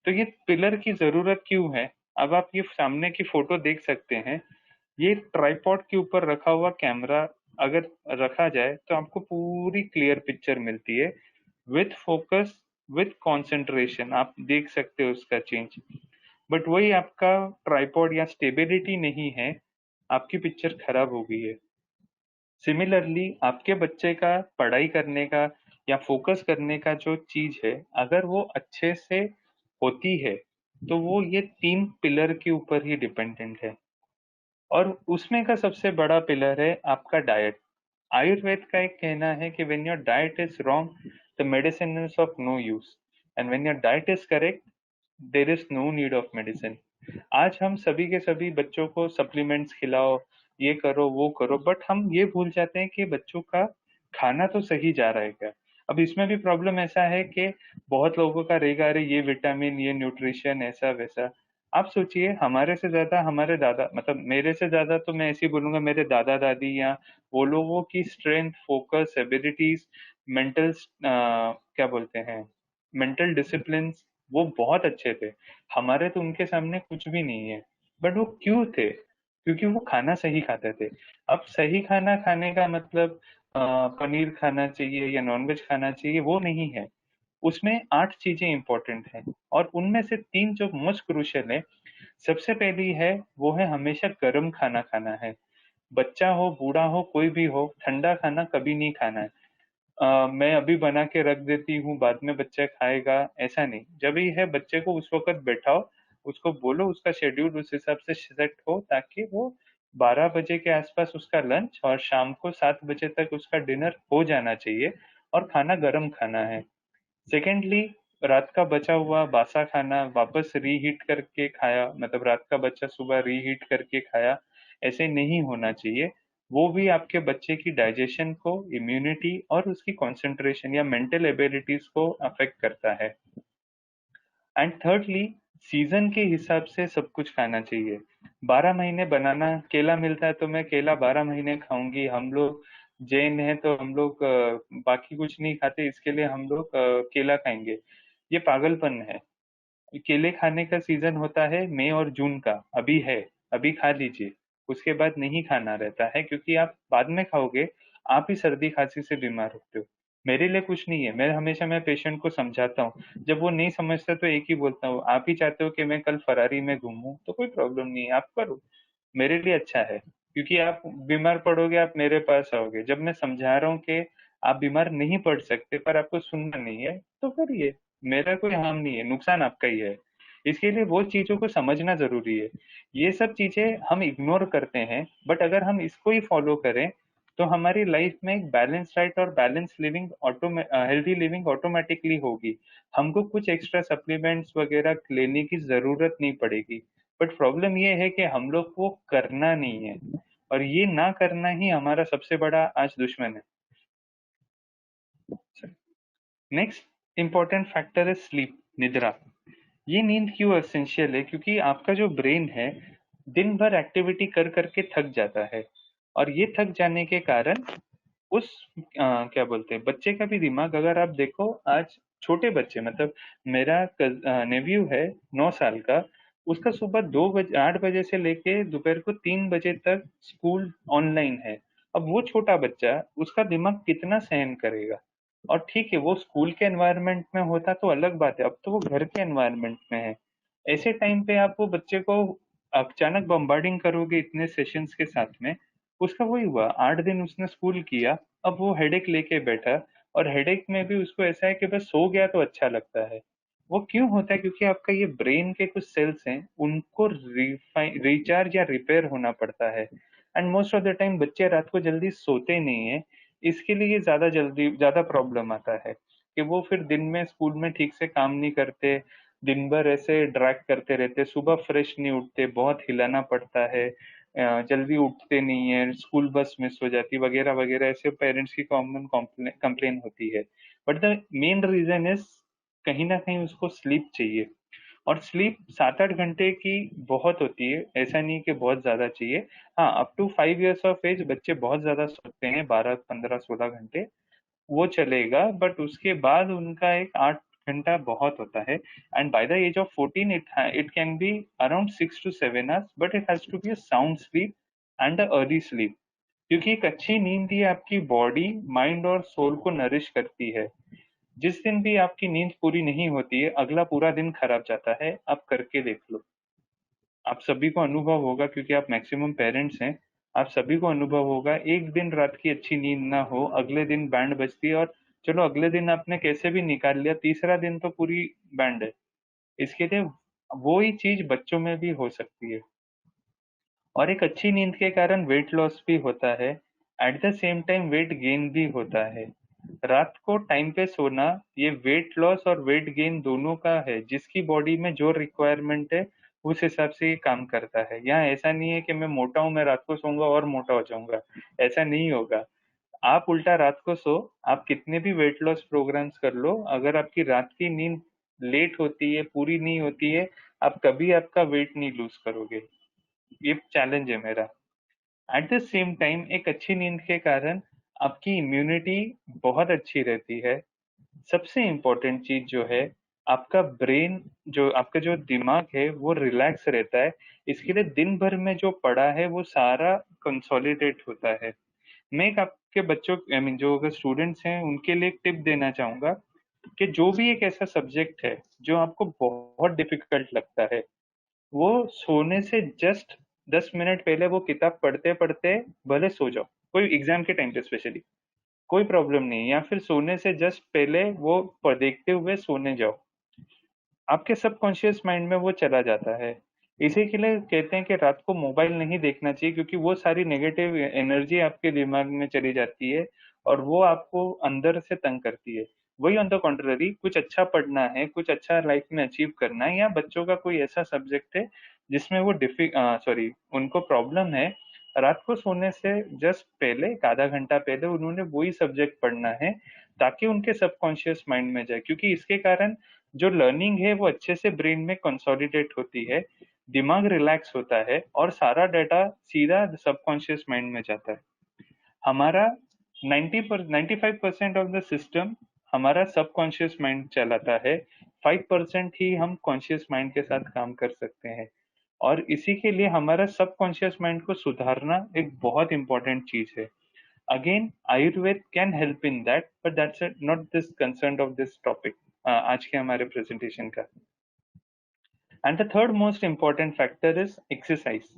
तो ये पिलर की जरूरत क्यों है, अब आप ये सामने की फोटो देख सकते हैं। ये ट्राइपॉड के ऊपर रखा हुआ कैमरा अगर रखा जाए तो आपको पूरी क्लियर पिक्चर मिलती है विथ फोकस विथ कंसंट्रेशन। आप देख सकते हो उसका चेंज। बट वही आपका ट्राइपॉड या स्टेबिलिटी नहीं है, आपकी पिक्चर खराब हो गई है। सिमिलरली आपके बच्चे का पढ़ाई करने का या फोकस करने का जो चीज है अगर वो अच्छे से होती है तो वो ये 3 पिलर के ऊपर ही डिपेंडेंट है। और उसमें का सबसे बड़ा पिलर है आपका डाइट। आयुर्वेद का एक कहना है कि when your diet is wrong the medicine is of no use, and when your diet is correct there is no need of medicine. आज हम सभी के सभी बच्चों को सप्लीमेंट्स खिलाओ, ये करो वो करो, बट हम ये भूल जाते हैं कि बच्चों का खाना तो सही जा रहा है क्या। अब इसमें भी प्रॉब्लम ऐसा है कि बहुत लोगों का रहेगा, अरे ये विटामिन, ये न्यूट्रिशन, ऐसा वैसा। आप सोचिए, हमारे से ज्यादा हमारे दादा, मतलब मेरे से ज्यादा तो मैं ऐसे ही बोलूंगा, मेरे दादा दादी या वो लोगों की स्ट्रेंथ, फोकस, एबिलिटीज, मेंटल, क्या बोलते हैं, मेंटल डिसिप्लिन, वो बहुत अच्छे थे। हमारे तो उनके सामने कुछ भी नहीं है। बट वो क्यों थे? क्योंकि वो खाना सही खाते थे। अब सही खाना खाने का मतलब पनीर खाना चाहिए या नॉनवेज खाना चाहिए, वो नहीं है। उसमें 8 चीजें इंपॉर्टेंट हैं, और उनमें से 3 जो मोस्ट क्रूशियल है। सबसे पहली है, वो है हमेशा गर्म खाना खाना है। बच्चा हो, बूढ़ा हो, कोई भी हो, ठंडा खाना कभी नहीं खाना है। मैं अभी बना के रख देती हूँ, बाद में बच्चा खाएगा, ऐसा नहीं। जब भी है, बच्चे को उस वक्त बैठाओ, उसको बोलो, उसका शेड्यूल उस हिसाब से सेट हो, ताकि वो 12 बजे के आसपास उसका लंच और शाम को 7 बजे तक उसका डिनर हो जाना चाहिए, और खाना गर्म खाना है। सेकेंडली, रात का बचा हुआ बासा खाना वापस रीहीट करके खाया, मतलब रात का बच्चा सुबह रीहीट करके खाया, ऐसे नहीं होना चाहिए। वो भी आपके बच्चे की डाइजेशन को, इम्यूनिटी और उसकी कंसंट्रेशन या मेंटल एबिलिटीज को अफेक्ट करता है। एंड थर्डली, सीजन के हिसाब से सब कुछ खाना चाहिए। 12 महीने बनाना केला मिलता है तो मैं केला 12 महीने खाऊंगी। हम लोग जैन हैं तो हम लोग बाकी कुछ नहीं खाते, इसके लिए हम लोग केला खाएंगे। ये पागलपन है। केले खाने का सीजन होता है मई और जून का, अभी है, अभी खा लीजिए। उसके बाद नहीं खाना रहता है, क्योंकि आप बाद में खाओगे, आप ही सर्दी खांसी से बीमार होते हो। मेरे लिए कुछ नहीं है, मैं हमेशा मैं पेशेंट को समझाता हूँ। जब वो नहीं समझता तो एक ही बोलता हूँ, आप ही चाहते हो कि मैं कल फरारी में घूमूं, तो कोई प्रॉब्लम नहीं है, आप करो, मेरे लिए अच्छा है। क्योंकि आप बीमार पड़ोगे, आप मेरे पास आओगे। जब मैं समझा रहा हूँ कि आप बीमार नहीं पड़ सकते, पर आपको सुनना नहीं है, तो करिए, मेरा कोई हार्म नहीं है, नुकसान आपका ही है। इसके लिए वो चीजों को समझना जरूरी है। ये सब चीजें हम इग्नोर करते हैं, बट अगर हम इसको ही फॉलो करें, तो हमारी लाइफ में एक बैलेंस डाइट और balance living, healthy living automatically होगी। हमको कुछ एक्स्ट्रा सप्लीमेंट्स वगैरह लेने की जरूरत नहीं पड़ेगी। बट प्रॉब्लम ये है कि हम लोग को करना नहीं है, और ये ना करना ही हमारा सबसे बड़ा आज दुश्मन है। नेक्स्ट इंपॉर्टेंट फैक्टर है स्लीप, निद्रा। ये नींद क्यों एसेंशियल है? क्योंकि आपका जो ब्रेन है, दिन भर एक्टिविटी कर करके थक जाता है, और ये थक जाने के कारण उस क्या बोलते हैं, बच्चे का भी दिमाग, अगर आप देखो आज, छोटे बच्चे, मतलब मेरा नेव्यू है 9 साल का, उसका सुबह 2 बजे, 8 बजे से लेके दोपहर को 3 बजे तक स्कूल ऑनलाइन है। अब वो छोटा बच्चा, उसका दिमाग कितना सहन करेगा? और ठीक है, वो स्कूल के एनवायरनमेंट में होता तो अलग बात है, अब तो वो घर के एनवायरनमेंट में है। ऐसे टाइम पे आप वो बच्चे को अचानक बम्बार्डिंग करोगे इतने सेशंस के साथ में, उसका वही हुआ, 8 दिन उसने स्कूल किया, अब वो हेडेक लेके बैठा, और हेडेक में भी उसको ऐसा है कि बस सो गया तो अच्छा लगता है। वो क्यों होता है? क्योंकि आपका ये ब्रेन के कुछ सेल्स हैं, उनको रिचार्ज या रिपेयर होना पड़ता है। And most of the time बच्चे रात को जल्दी सोते नहीं है, इसके लिए ज्यादा प्रॉब्लम आता है कि वो फिर दिन में स्कूल में ठीक से काम नहीं करते, दिन भर ऐसे ड्रैग करते रहते, सुबह फ्रेश नहीं उठते, बहुत हिलाना पड़ता है, जल्दी उठते नहीं है, स्कूल बस मिस हो जाती, वगैरह वगैरह, ऐसे पेरेंट्स की कॉमन कंप्लेन होती है। But the main reason is, कहीं ना कहीं उसको स्लीप चाहिए। और स्लीप 7-8 घंटे की बहुत होती है, ऐसा नहीं कि बहुत ज्यादा चाहिए। हाँ, up to 5 years of age बच्चे बहुत ज्यादा सोते हैं, 12, 15, 16 घंटे, वो चलेगा। बट उसके बाद उनका एक 8 घंटा बहुत होता है। And by the age of 14 it can be around 6 to 7 hours, but it has to be a sound sleep and a early sleep. क्योंकि एक अच्छी नींद ही आपकी बॉडी, माइंड और सोल को नरिश करती है। जिस दिन भी आपकी नींद पूरी नहीं होती है, अगला पूरा दिन खराब जाता है। आप करके देख लो, आप सभी को अनुभव होगा, क्योंकि आप मैक्सिमम पेरेंट्स हैं। आप सभी को अनुभव होगा, एक दिन रात की अच्छी नींद ना हो, अगले दिन बैंड बजती है, और चलो अगले दिन आपने कैसे भी निकाल लिया, तीसरा दिन तो पूरी बैंड है। इसके लिए वो ही चीज बच्चों में भी हो सकती है। और एक अच्छी नींद के कारण वेट लॉस भी होता है, at the same time weight gain भी होता है। रात को टाइम पे सोना, ये वेट लॉस और वेट गेन दोनों का है, जिसकी बॉडी में जो रिक्वायरमेंट है उस हिसाब से ये काम करता है। यहाँ ऐसा नहीं है कि मैं मोटा हूं, मैं रात को सोऊंगा और मोटा हो जाऊंगा, ऐसा नहीं होगा। आप उल्टा रात को सो, आप कितने भी वेट लॉस प्रोग्राम्स कर लो, अगर आपकी रात की नींद लेट होती है, पूरी नहीं होती है, आप कभी आपका वेट नहीं लूज करोगे। ये चैलेंज है मेरा। एट द सेम टाइम एक अच्छी नींद के कारण आपकी इम्यूनिटी बहुत अच्छी रहती है। सबसे इम्पोर्टेंट चीज जो है, आपका ब्रेन, जो आपका जो दिमाग है वो रिलैक्स रहता है। इसके लिए दिन भर में जो पढ़ा है वो सारा कंसोलिडेट होता है। मैं एक आपके बच्चों आई मीन जो अगर स्टूडेंट्स हैं उनके लिए एक टिप देना चाहूंगा कि जो भी एक ऐसा सब्जेक्ट है जो आपको बहुत डिफिकल्ट लगता है, वो सोने से जस्ट 10 मिनट पहले वो किताब पढ़ते पढ़ते भले सो जाओ, कोई एग्जाम के टाइम पे स्पेशली कोई प्रॉब्लम नहीं, या फिर सोने से जस्ट पहले वो देखते हुए सोने जाओ। आपके सबकॉन्शियस माइंड में वो चला जाता है। इसी के लिए कहते हैं कि रात को मोबाइल नहीं देखना चाहिए, क्योंकि वो सारी नेगेटिव एनर्जी आपके दिमाग में चली जाती है और वो आपको अंदर से तंग करती है। वही ऑन द कॉन्ट्ररी कुछ अच्छा पढ़ना है, कुछ अच्छा लाइफ में अचीव करना है, या बच्चों का कोई ऐसा सब्जेक्ट है जिसमें वो उनको प्रॉब्लम है, रात को सोने से जस्ट पहले एक आधा घंटा पहले उन्होंने वही सब्जेक्ट पढ़ना है, ताकि उनके सबकॉन्शियस माइंड में जाए। क्योंकि इसके कारण जो लर्निंग है वो अच्छे से ब्रेन में कंसोलिडेट होती है, दिमाग रिलैक्स होता है और सारा डाटा सीधा सबकॉन्शियस माइंड में जाता है। हमारा 95% ऑफ द सिस्टम हमारा सबकॉन्शियस माइंड चलाता है। 5% ही हम कॉन्शियस माइंड के साथ काम कर सकते हैं, और इसी के लिए हमारा सबकॉन्शियस माइंड को सुधारना एक बहुत इंपॉर्टेंट चीज है। Again Ayurveda can help in that, but that's not this concern of this topic आज के हमारे प्रेजेंटेशन का। And the third most important factor is exercise.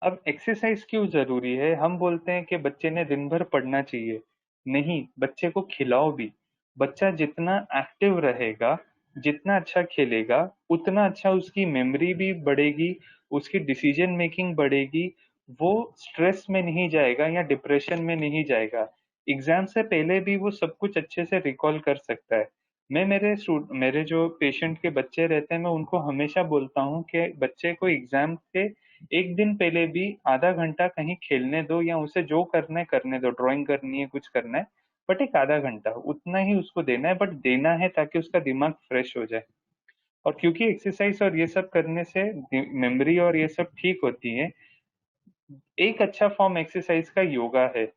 अब एक्सरसाइज क्यों जरूरी है? हम बोलते हैं कि बच्चे ने दिन भर पढ़ना चाहिए, नहीं, बच्चे को खिलाओ भी। बच्चा जितना एक्टिव रहेगा, जितना अच्छा खेलेगा, उतना अच्छा उसकी मेमोरी भी बढ़ेगी, उसकी डिसीजन मेकिंग बढ़ेगी, वो स्ट्रेस में नहीं जाएगा या डिप्रेशन में नहीं जाएगा। एग्जाम से पहले भी वो सब कुछ अच्छे से रिकॉल कर सकता है। मैं मेरे जो पेशेंट के बच्चे रहते हैं, मैं उनको हमेशा बोलता हूँ कि बच्चे को एग्जाम के एक दिन पहले भी आधा घंटा कहीं खेलने दो, या उसे जो करना है करने दो, ड्राइंग करनी है, कुछ करना है, बट एक आधा घंटा उतना ही उसको देना है, बट देना है ताकि उसका दिमाग फ्रेश हो जाए। और क्योंकि एक्सरसाइज और ये सब करने से मेमोरी और ये सब ठीक होती है, एक अच्छा फॉर्म एक्सरसाइज का योगा है।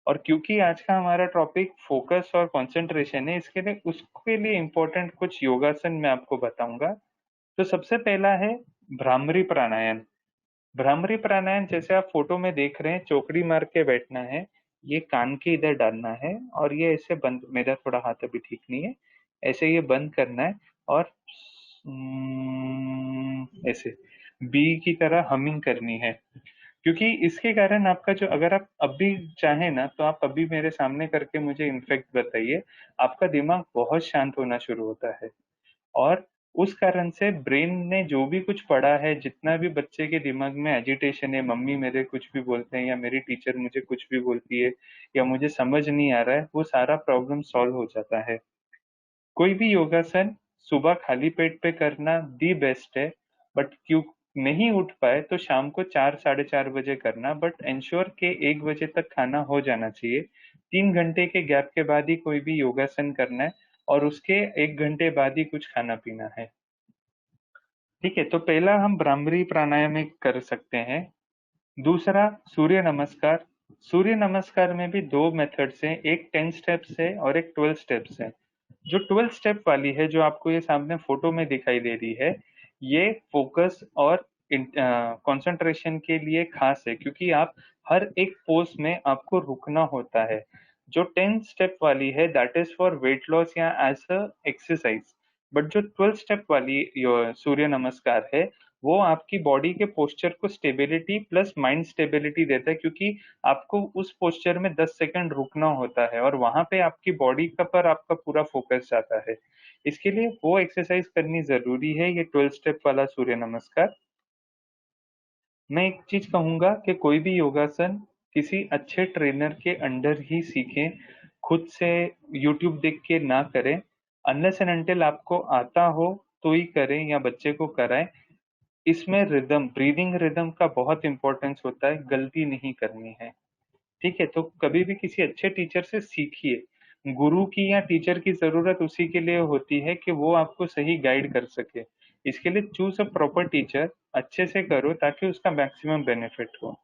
और क्योंकि आज का हमारा टॉपिक फोकस और कंसंट्रेशन है, इसके लिए उसके लिए इम्पोर्टेंट कुछ योगासन मैं आपको बताऊंगा। तो सबसे पहला है भ्रामरी प्राणायाम। भ्रामरी प्राणायाम जैसे आप फोटो में देख रहे हैं, चौकड़ी मार के बैठना है, ये कान के इधर डालना है, और ये ऐसे बंद, मेरा थोड़ा हाथ अभी ठीक नहीं है, ऐसे ये बंद करना है, और ऐसे बी की तरह हमिंग करनी है। क्योंकि इसके कारण आपका जो, अगर आप अभी चाहें ना तो आप अभी मेरे सामने करके मुझे इनफेक्ट बताइए, आपका दिमाग बहुत शांत होना शुरू होता है। और उस कारण से ब्रेन ने जो भी कुछ पढ़ा है, जितना भी बच्चे के दिमाग में एजिटेशन है, मम्मी मेरे कुछ भी बोलते हैं, या मेरी टीचर मुझे कुछ भी बोलती है, या मुझे समझ नहीं आ रहा है, वो सारा प्रॉब्लम सॉल्व हो जाता है। कोई भी योगासन सुबह खाली पेट पे करना दी बेस्ट है, बट क्यों नहीं उठ पाए तो शाम को 4 साढ़े 4 बजे करना, बट इंश्योर के 1 बजे तक खाना हो जाना चाहिए। 3 घंटे के गैप के बाद ही कोई भी योगासन करना है, और उसके 1 घंटे बाद ही कुछ खाना पीना है। ठीक है, तो पहला हम भ्रामरी प्राणायाम में कर सकते हैं। दूसरा सूर्य नमस्कार। सूर्य नमस्कार में भी दो मेथड्स हैं, एक 10 स्टेप्स है और एक 12 स्टेप्स है। जो 12 स्टेप वाली है, जो आपको ये सामने फोटो में दिखाई दे रही है, ये फोकस और कंसंट्रेशन के लिए खास है, क्योंकि आप हर एक पोज में आपको रुकना होता है। जो 10 स्टेप वाली है that is for weight loss या एज अ एक्सरसाइज, बट जो 12 स्टेप वाली सूर्य नमस्कार है, वो आपकी बॉडी के पोस्चर को स्टेबिलिटी प्लस माइंड स्टेबिलिटी देता है, क्योंकि आपको उस पोस्चर में 10 सेकंड रुकना होता है, और वहां पे आपकी बॉडी का पर आपका पूरा फोकस जाता है। इसके लिए वो एक्सरसाइज करनी जरूरी है, ये 12 स्टेप वाला सूर्य नमस्कार। मैं एक चीज कहूंगा कि कोई भी योगासन किसी अच्छे ट्रेनर के अंडर ही सीखें, खुद से यूट्यूब देख के ना करें। अनलेस एंड अनटिल आपको आता हो तो ही करें, या बच्चे को कराएं। इसमें रिदम, ब्रीदिंग रिदम का बहुत इंपॉर्टेंस होता है, गलती नहीं करनी है। ठीक है, तो कभी भी किसी अच्छे टीचर से सीखिए। गुरु की या टीचर की जरूरत उसी के लिए होती है कि वो आपको सही गाइड कर सके। इसके लिए चूज अ प्रॉपर टीचर, अच्छे से करो ताकि उसका मैक्सिमम बेनिफिट हो।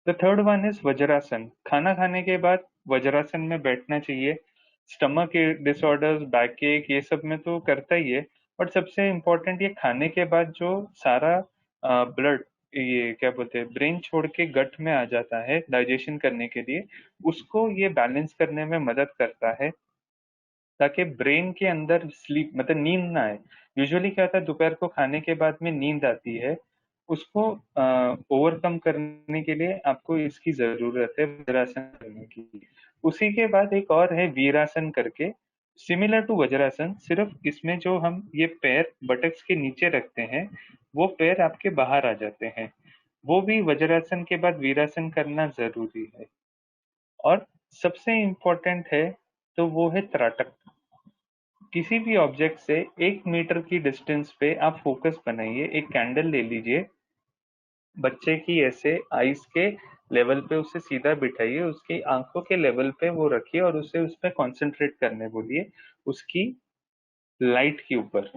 The third one is vajrasana. खाना खाने के बाद वज्रासन में बैठना चाहिए। स्टमक डिसऑर्डर्स, बैक एक, ये सब में तो करता ही है, बट सबसे इम्पोर्टेंट ये खाने के बाद जो सारा ब्लड, ये क्या बोलते हैं, ब्रेन छोड़ के गट में आ जाता है डाइजेशन करने के लिए, उसको ये बैलेंस करने में मदद करता है ताकि ब्रेन के अंदर स्लीप मतलब नींद ना आए। यूजुअली क्या होता है, दोपहर को खाने के बाद में नींद आती है, उसको ओवरकम करने के लिए आपको इसकी जरूरत है, वज्रासन करने की। उसी के बाद एक और है वीरासन करके, सिमिलर टू वज्रासन, सिर्फ इसमें जो हम ये पैर बटक्स के नीचे रखते हैं, वो पैर आपके बाहर आ जाते हैं। वो भी वज्रासन के बाद वीरासन करना जरूरी है। और सबसे इम्पोर्टेंट है तो वो है त्राटक। किसी भी ऑब्जेक्ट से 1 मीटर की डिस्टेंस पे आप फोकस बनाइए, एक कैंडल ले लीजिए, बच्चे की ऐसे आईज के लेवल पे उसे सीधा बिठाइए, उसकी आंखों के लेवल पे वो रखिए और उसे उस पर कॉन्सेंट्रेट करने बोलिए, उसकी लाइट के ऊपर।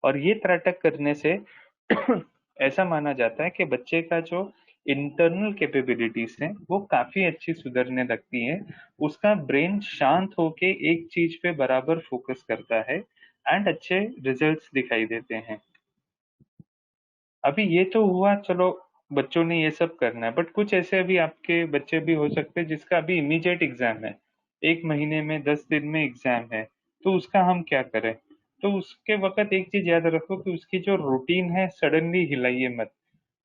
और ये त्राटक करने से ऐसा माना जाता है कि बच्चे का जो इंटरनल कैपेबिलिटीज हैं वो काफी अच्छी सुधरने लगती हैं, उसका ब्रेन शांत होके एक चीज पे बराबर फोकस करता है एंड अच्छे रिजल्ट्स दिखाई देते हैं। अभी ये तो हुआ, चलो बच्चों ने ये सब करना है, बट कुछ ऐसे अभी आपके बच्चे भी हो सकते हैं जिसका अभी इमीडिएट एग्जाम है, 1 महीने में 10 दिन में एग्जाम है, तो उसका हम क्या करें? तो उसके वक्त एक चीज याद रखो कि उसकी जो रूटीन है सडनली हिलाइए मत।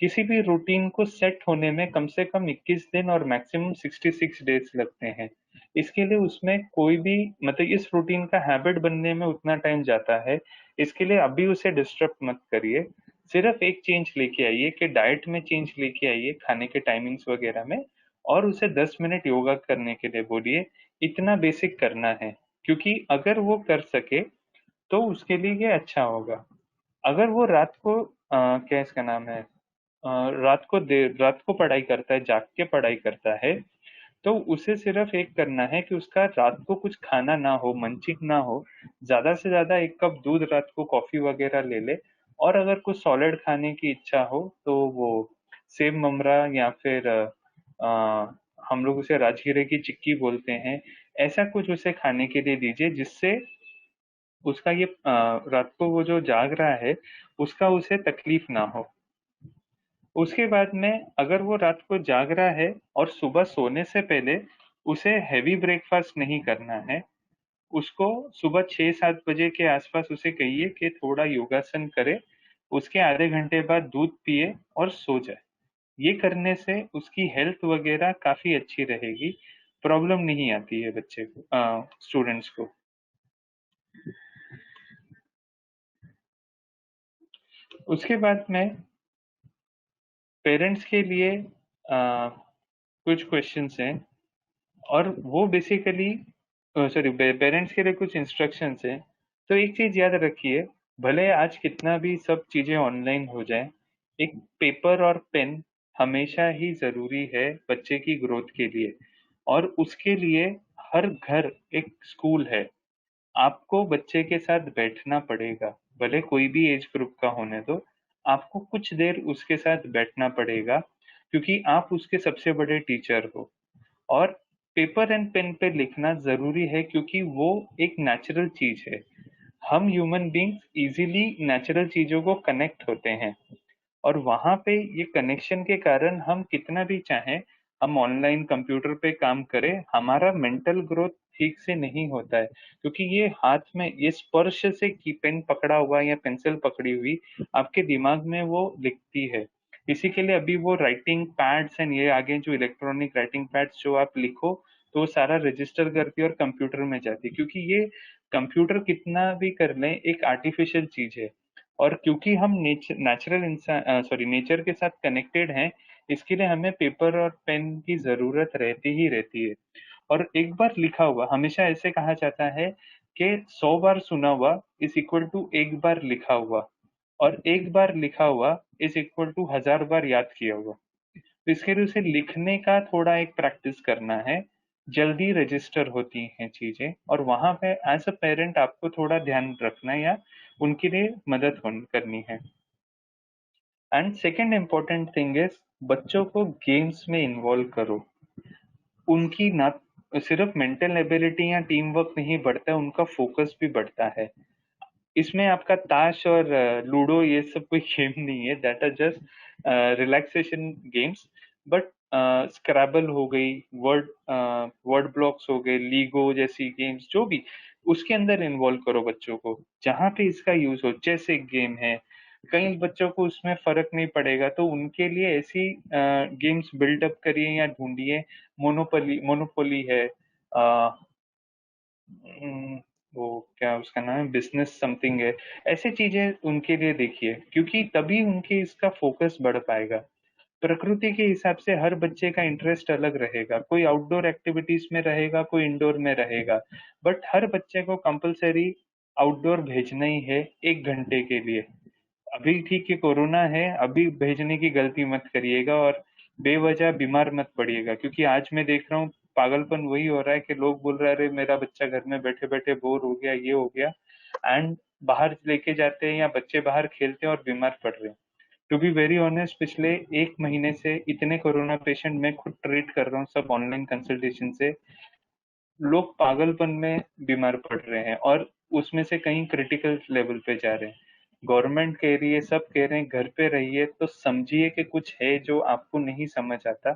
किसी भी रूटीन को सेट होने में कम से कम 21 दिन और मैक्सिमम 66 डेज लगते हैं। इसके लिए उसमें कोई भी मतलब इस रूटीन का हैबिट बनने में उतना टाइम जाता है। इसके लिए अभी उसे डिस्टर्ब मत करिए। सिर्फ एक चेंज लेके आइए कि डाइट में चेंज लेके आइए, खाने के टाइमिंग्स वगैरह में, और उसे 10 मिनट योगा करने के लिए बोलिए। इतना बेसिक करना है, क्योंकि अगर वो कर सके तो उसके लिए ये अच्छा होगा। अगर वो रात को क्या इसका नाम है, रात को पढ़ाई करता है, जाग के पढ़ाई करता है, तो उसे सिर्फ एक करना है कि उसका रात को कुछ खाना ना हो, मंचिंग ना हो। ज्यादा से ज्यादा 1 कप दूध रात को कॉफी वगैरह ले ले, और अगर कुछ सॉलिड खाने की इच्छा हो तो वो सेव ममरा या फिर हम लोग उसे राजगिरे की चिक्की बोलते हैं, ऐसा कुछ उसे खाने के लिए दीजिए जिससे उसका ये रात को वो जो जाग रहा है उसका उसे तकलीफ ना हो। उसके बाद में अगर वो रात को जाग रहा है और सुबह सोने से पहले उसे हैवी ब्रेकफास्ट नहीं करना है, उसको सुबह 6-7 बजे के आसपास उसे कहिए कि थोड़ा योगासन करे, उसके आधे घंटे बाद दूध पिए और सो जाए। ये करने से उसकी हेल्थ वगैरह काफी अच्छी रहेगी, प्रॉब्लम नहीं आती है बच्चे को, स्टूडेंट्स को। उसके बाद में पेरेंट्स के लिए कुछ क्वेश्चंस हैं, और वो बेसिकली सॉरी, पेरेंट्स के लिए कुछ इंस्ट्रक्शंस हैं। तो एक चीज याद रखिए, भले आज कितना भी सब चीजें ऑनलाइन हो जाए, एक पेपर और पेन हमेशा ही जरूरी है बच्चे की ग्रोथ के लिए। और उसके लिए हर घर एक स्कूल है, आपको बच्चे के साथ बैठना पड़ेगा, भले कोई भी एज ग्रुप का होने दो, आपको कुछ देर उसके साथ बैठना पड़ेगा, क्योंकि आप उसके सबसे बड़े टीचर हो। और पेपर एंड पेन पे लिखना जरूरी है, क्योंकि वो एक नेचुरल चीज है। हम ह्यूमन बींग्स इजीली नेचुरल चीजों को कनेक्ट होते हैं, और वहां पे ये कनेक्शन के कारण हम कितना भी चाहें, हम ऑनलाइन कंप्यूटर पे काम करें, हमारा मेंटल ग्रोथ ठीक से नहीं होता है, क्योंकि ये हाथ में ये स्पर्श से की पेन पकड़ा हुआ या पेंसिल पकड़ी हुई आपके दिमाग में वो लिखती है। इसी के लिए अभी वो राइटिंग पैड्स एंड ये आगे जो इलेक्ट्रॉनिक राइटिंग पैड्स, जो आप लिखो तो वो सारा रजिस्टर करती है और कंप्यूटर में जाती है, क्योंकि ये कंप्यूटर कितना भी कर लें एक आर्टिफिशियल चीज है। और क्योंकि हम नेचुरल इंसान सॉरी नेचर के साथ कनेक्टेड हैं, इसके लिए हमें पेपर और पेन की जरूरत रहती ही रहती है। और एक बार लिखा हुआ, हमेशा ऐसे कहा जाता है कि 100 बार सुना हुआ इज इक्वल टू एक बार लिखा हुआ, और एक बार लिखा हुआ इज इक्वल टू 1000 बार याद किया हुआ। तो इसके लिए उसे लिखने का थोड़ा एक प्रैक्टिस करना है, जल्दी रजिस्टर होती हैं चीजें, और वहां पे एज अ पेरेंट आपको थोड़ा ध्यान रखना है या उनके लिए मदद करनी है। And second important thing is बच्चों को गेम्स में इन्वॉल्व करो। उनकी ना सिर्फ मेंटल एबिलिटी या टीम वर्क नहीं बढ़ता है, उनका फोकस भी बढ़ता है। इसमें आपका ताश और लूडो ये सब कोई गेम नहीं है, that are just relaxation games. But scrabble हो गई, वर्ड ब्लॉक्स हो गए, लीगो जैसी गेम्स जो भी, उसके अंदर इन्वॉल्व करो बच्चों को, जहां पे इसका यूज हो। चेस एक गेम है, कई बच्चों को उसमें फर्क नहीं पड़ेगा, तो उनके लिए ऐसी गेम्स बिल्डअप करिए या ढूंढिए। मोनोपोली मोनोपोली है, हम्म, वो क्या उसका नाम है, बिजनेस समथिंग है, ऐसी चीजें उनके लिए देखिए, क्योंकि तभी उनके इसका फोकस बढ़ पाएगा। प्रकृति के हिसाब से हर बच्चे का इंटरेस्ट अलग रहेगा, कोई आउटडोर एक्टिविटीज में रहेगा, कोई इंडोर में रहेगा, बट हर बच्चे को कंपलसरी आउटडोर भेजना ही है 1 घंटे के लिए। अभी ठीक है कोरोना है, अभी भेजने की गलती मत करिएगा और बेवजह बीमार मत पड़िएगा, क्योंकि आज मैं देख रहा हूँ पागलपन वही हो रहा है कि लोग बोल रहे हैं अरे मेरा बच्चा घर में बैठे बैठे बोर हो गया, ये हो गया, एंड बाहर लेके जाते हैं या बच्चे बाहर खेलते हैं और बीमार पड़ रहे हैं। टू बी वेरी ऑनेस्ट, पिछले 1 महीने से इतने कोरोना पेशेंट मैं खुद ट्रीट कर रहा हूँ, सब ऑनलाइन कंसल्टेशन से। लोग पागलपन में बीमार पड़ रहे हैं और उसमें से कहीं क्रिटिकल लेवल पे जा रहे हैं। गवर्नमेंट कह रही है, सब कह रहे हैं घर पे रहिए, तो समझिए कि कुछ है जो आपको नहीं समझ आता,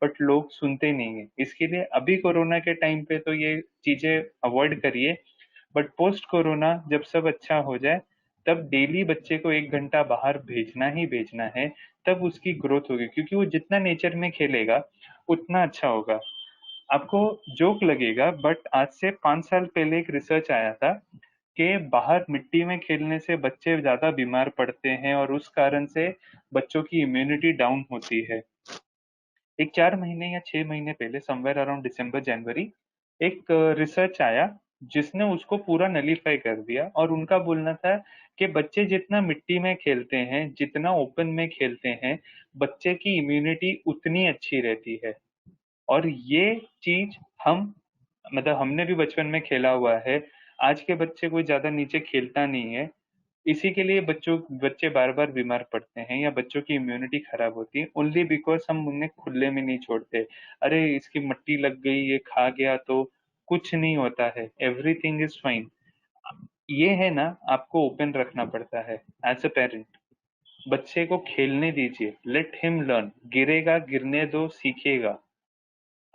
बट लोग सुनते नहीं है। इसके लिए अभी कोरोना के टाइम पे तो ये चीजें अवॉइड करिए, बट पोस्ट कोरोना जब सब अच्छा हो जाए, तब डेली बच्चे को 1 घंटा बाहर भेजना ही भेजना है, तब उसकी ग्रोथ होगी, क्योंकि वो जितना नेचर में खेलेगा उतना अच्छा होगा। आपको जोक लगेगा, बट आज से 5 साल पहले एक रिसर्च आया था कि बाहर मिट्टी में खेलने से बच्चे ज्यादा बीमार पड़ते हैं और उस कारण से बच्चों की इम्यूनिटी डाउन होती है। एक 4 महीने या 6 महीने पहले, समवेयर अराउंड दिसंबर जनवरी, एक रिसर्च आया जिसने उसको पूरा नलीफाई कर दिया, और उनका बोलना था कि बच्चे जितना मिट्टी में खेलते हैं, जितना ओपन में खेलते हैं, बच्चे की इम्यूनिटी उतनी अच्छी रहती है। और ये चीज हम, मतलब हमने भी बचपन में खेला हुआ है। आज के बच्चे कोई ज्यादा नीचे खेलता नहीं है, इसी के लिए बच्चे बार बार बीमार पड़ते हैं या बच्चों की इम्यूनिटी खराब होती है, ओनली बिकॉज हम उन्हें खुले में नहीं छोड़ते। अरे इसकी मट्टी लग गई, ये खा गया तो कुछ नहीं होता है, एवरीथिंग इज फाइन। ये है ना, आपको ओपन रखना पड़ता है एज अ पेरेंट। बच्चे को खेलने दीजिए, लेट हिम लर्न, गिरेगा, गिरने दो, सीखेगा।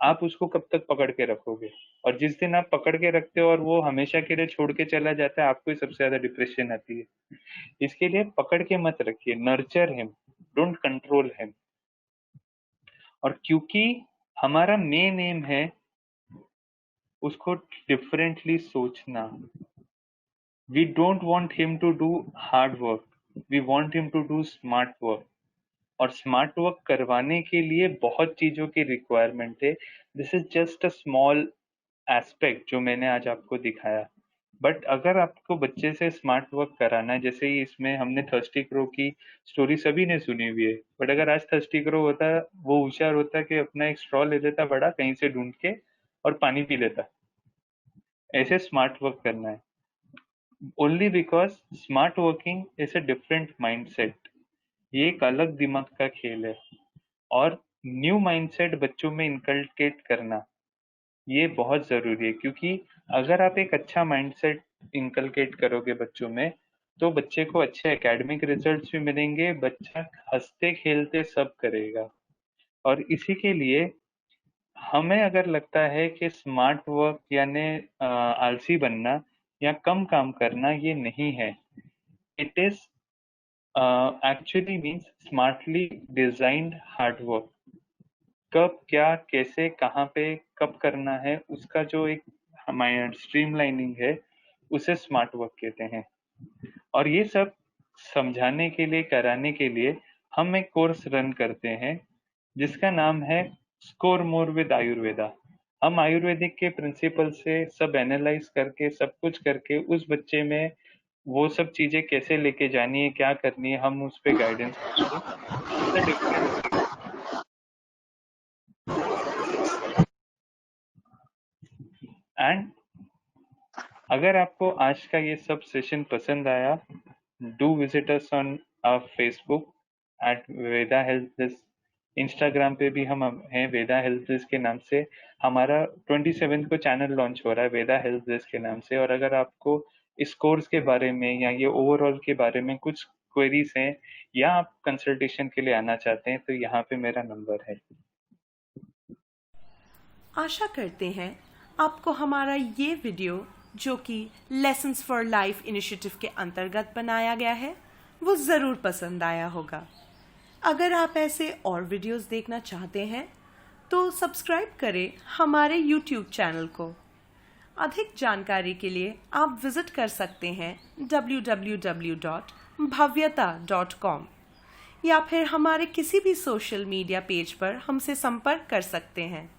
आप उसको कब तक पकड़ के रखोगे? और जिस दिन आप पकड़ के रखते हो और वो हमेशा के लिए छोड़ के चला जाता है, आपको ही सबसे ज्यादा डिप्रेशन आती है। इसके लिए पकड़ के मत रखिए, nurture him, don't control him. और क्योंकि हमारा मेन एम है उसको डिफरेंटली सोचना, we don't want him to do hard work, we want him to do smart work. और स्मार्ट वर्क करवाने के लिए बहुत चीजों की रिक्वायरमेंट है। This is just a small aspect जो मैंने आज आपको दिखाया। बट अगर आपको बच्चे से स्मार्ट वर्क कराना है, जैसे ही इसमें हमने थर्स्टी क्रो की स्टोरी सभी ने सुनी हुई है, बट अगर आज थर्स्टी क्रो होता, वो होशियार होता कि अपना एक स्ट्रॉ ले लेता बड़ा कहीं से ढूंढ के और पानी पी लेता। ऐसे स्मार्ट वर्क करना है, only because smart working is a different mindset. ये एक अलग दिमाग का खेल है, और न्यू माइंडसेट बच्चों में इनकलकेट करना ये बहुत जरूरी है, क्योंकि अगर आप एक अच्छा माइंडसेट इनकलकेट करोगे बच्चों में, तो बच्चे को अच्छे एकेडमिक रिजल्ट्स भी मिलेंगे, बच्चा हंसते खेलते सब करेगा। और इसी के लिए हमें अगर लगता है कि स्मार्ट वर्क यानी आलसी बनना या कम काम करना, ये नहीं है। It is actually means smartly designed hard work. कब क्या कैसे कहाँ पे कब करना है, उसका जो एक हमारे स्ट्रीमलाइनिंग है, उसे स्मार्ट वर्क कहते हैं। और ये सब समझाने के लिए, कराने के लिए हम एक कोर्स रन करते हैं जिसका नाम है स्कोर मोर विद आयुर्वेदा। हम आयुर्वेदिक के प्रिंसिपल से सब एनालाइज करके, सब कुछ करके, उस बच्चे में वो सब चीजें कैसे लेके जानी है, क्या करनी है, हम उस पर गाइडेंस करेंगे। एंड अगर आपको आज का ये सब सेशन पसंद आया, do visit us on our Facebook at Veda Health Plus. Instagram पे भी हम हैं वेदा हेल्थ प्लस के नाम से। हमारा 27 को चैनल लॉन्च हो रहा है वेदा हेल्थ प्लस के नाम से। और अगर आपको इस कोर्स के बारे में या ये ओवरऑल के बारे में कुछ क्वेरीज हैं या आप कंसल्टेशन के लिए आना चाहते हैं तो यहाँ पे मेरा नंबर है। आशा करते हैं आपको हमारा ये वीडियो, जो कि लेसन्स फॉर लाइफ इनिशिएटिव के अंतर्गत बनाया गया है, वो ज़रूर पसंद आया होगा। अगर आप ऐसे और वीडियोस देखना चाहते हैं तो सब्सक्राइब करें हमारे YouTube चैनल को। अधिक जानकारी के लिए आप विजिट कर सकते हैं www.bhavyata.com या फिर हमारे किसी भी सोशल मीडिया पेज पर हमसे संपर्क कर सकते हैं।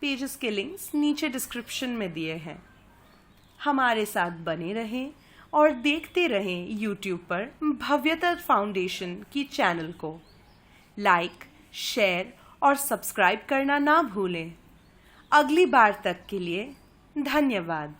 पेजेस के लिंक्स नीचे डिस्क्रिप्शन में दिए हैं। हमारे साथ बने रहें और देखते रहें YouTube पर भव्यता फाउंडेशन की चैनल को। लाइक, शेयर और सब्सक्राइब करना ना भूलें। अगली बार तक के लिए धन्यवाद।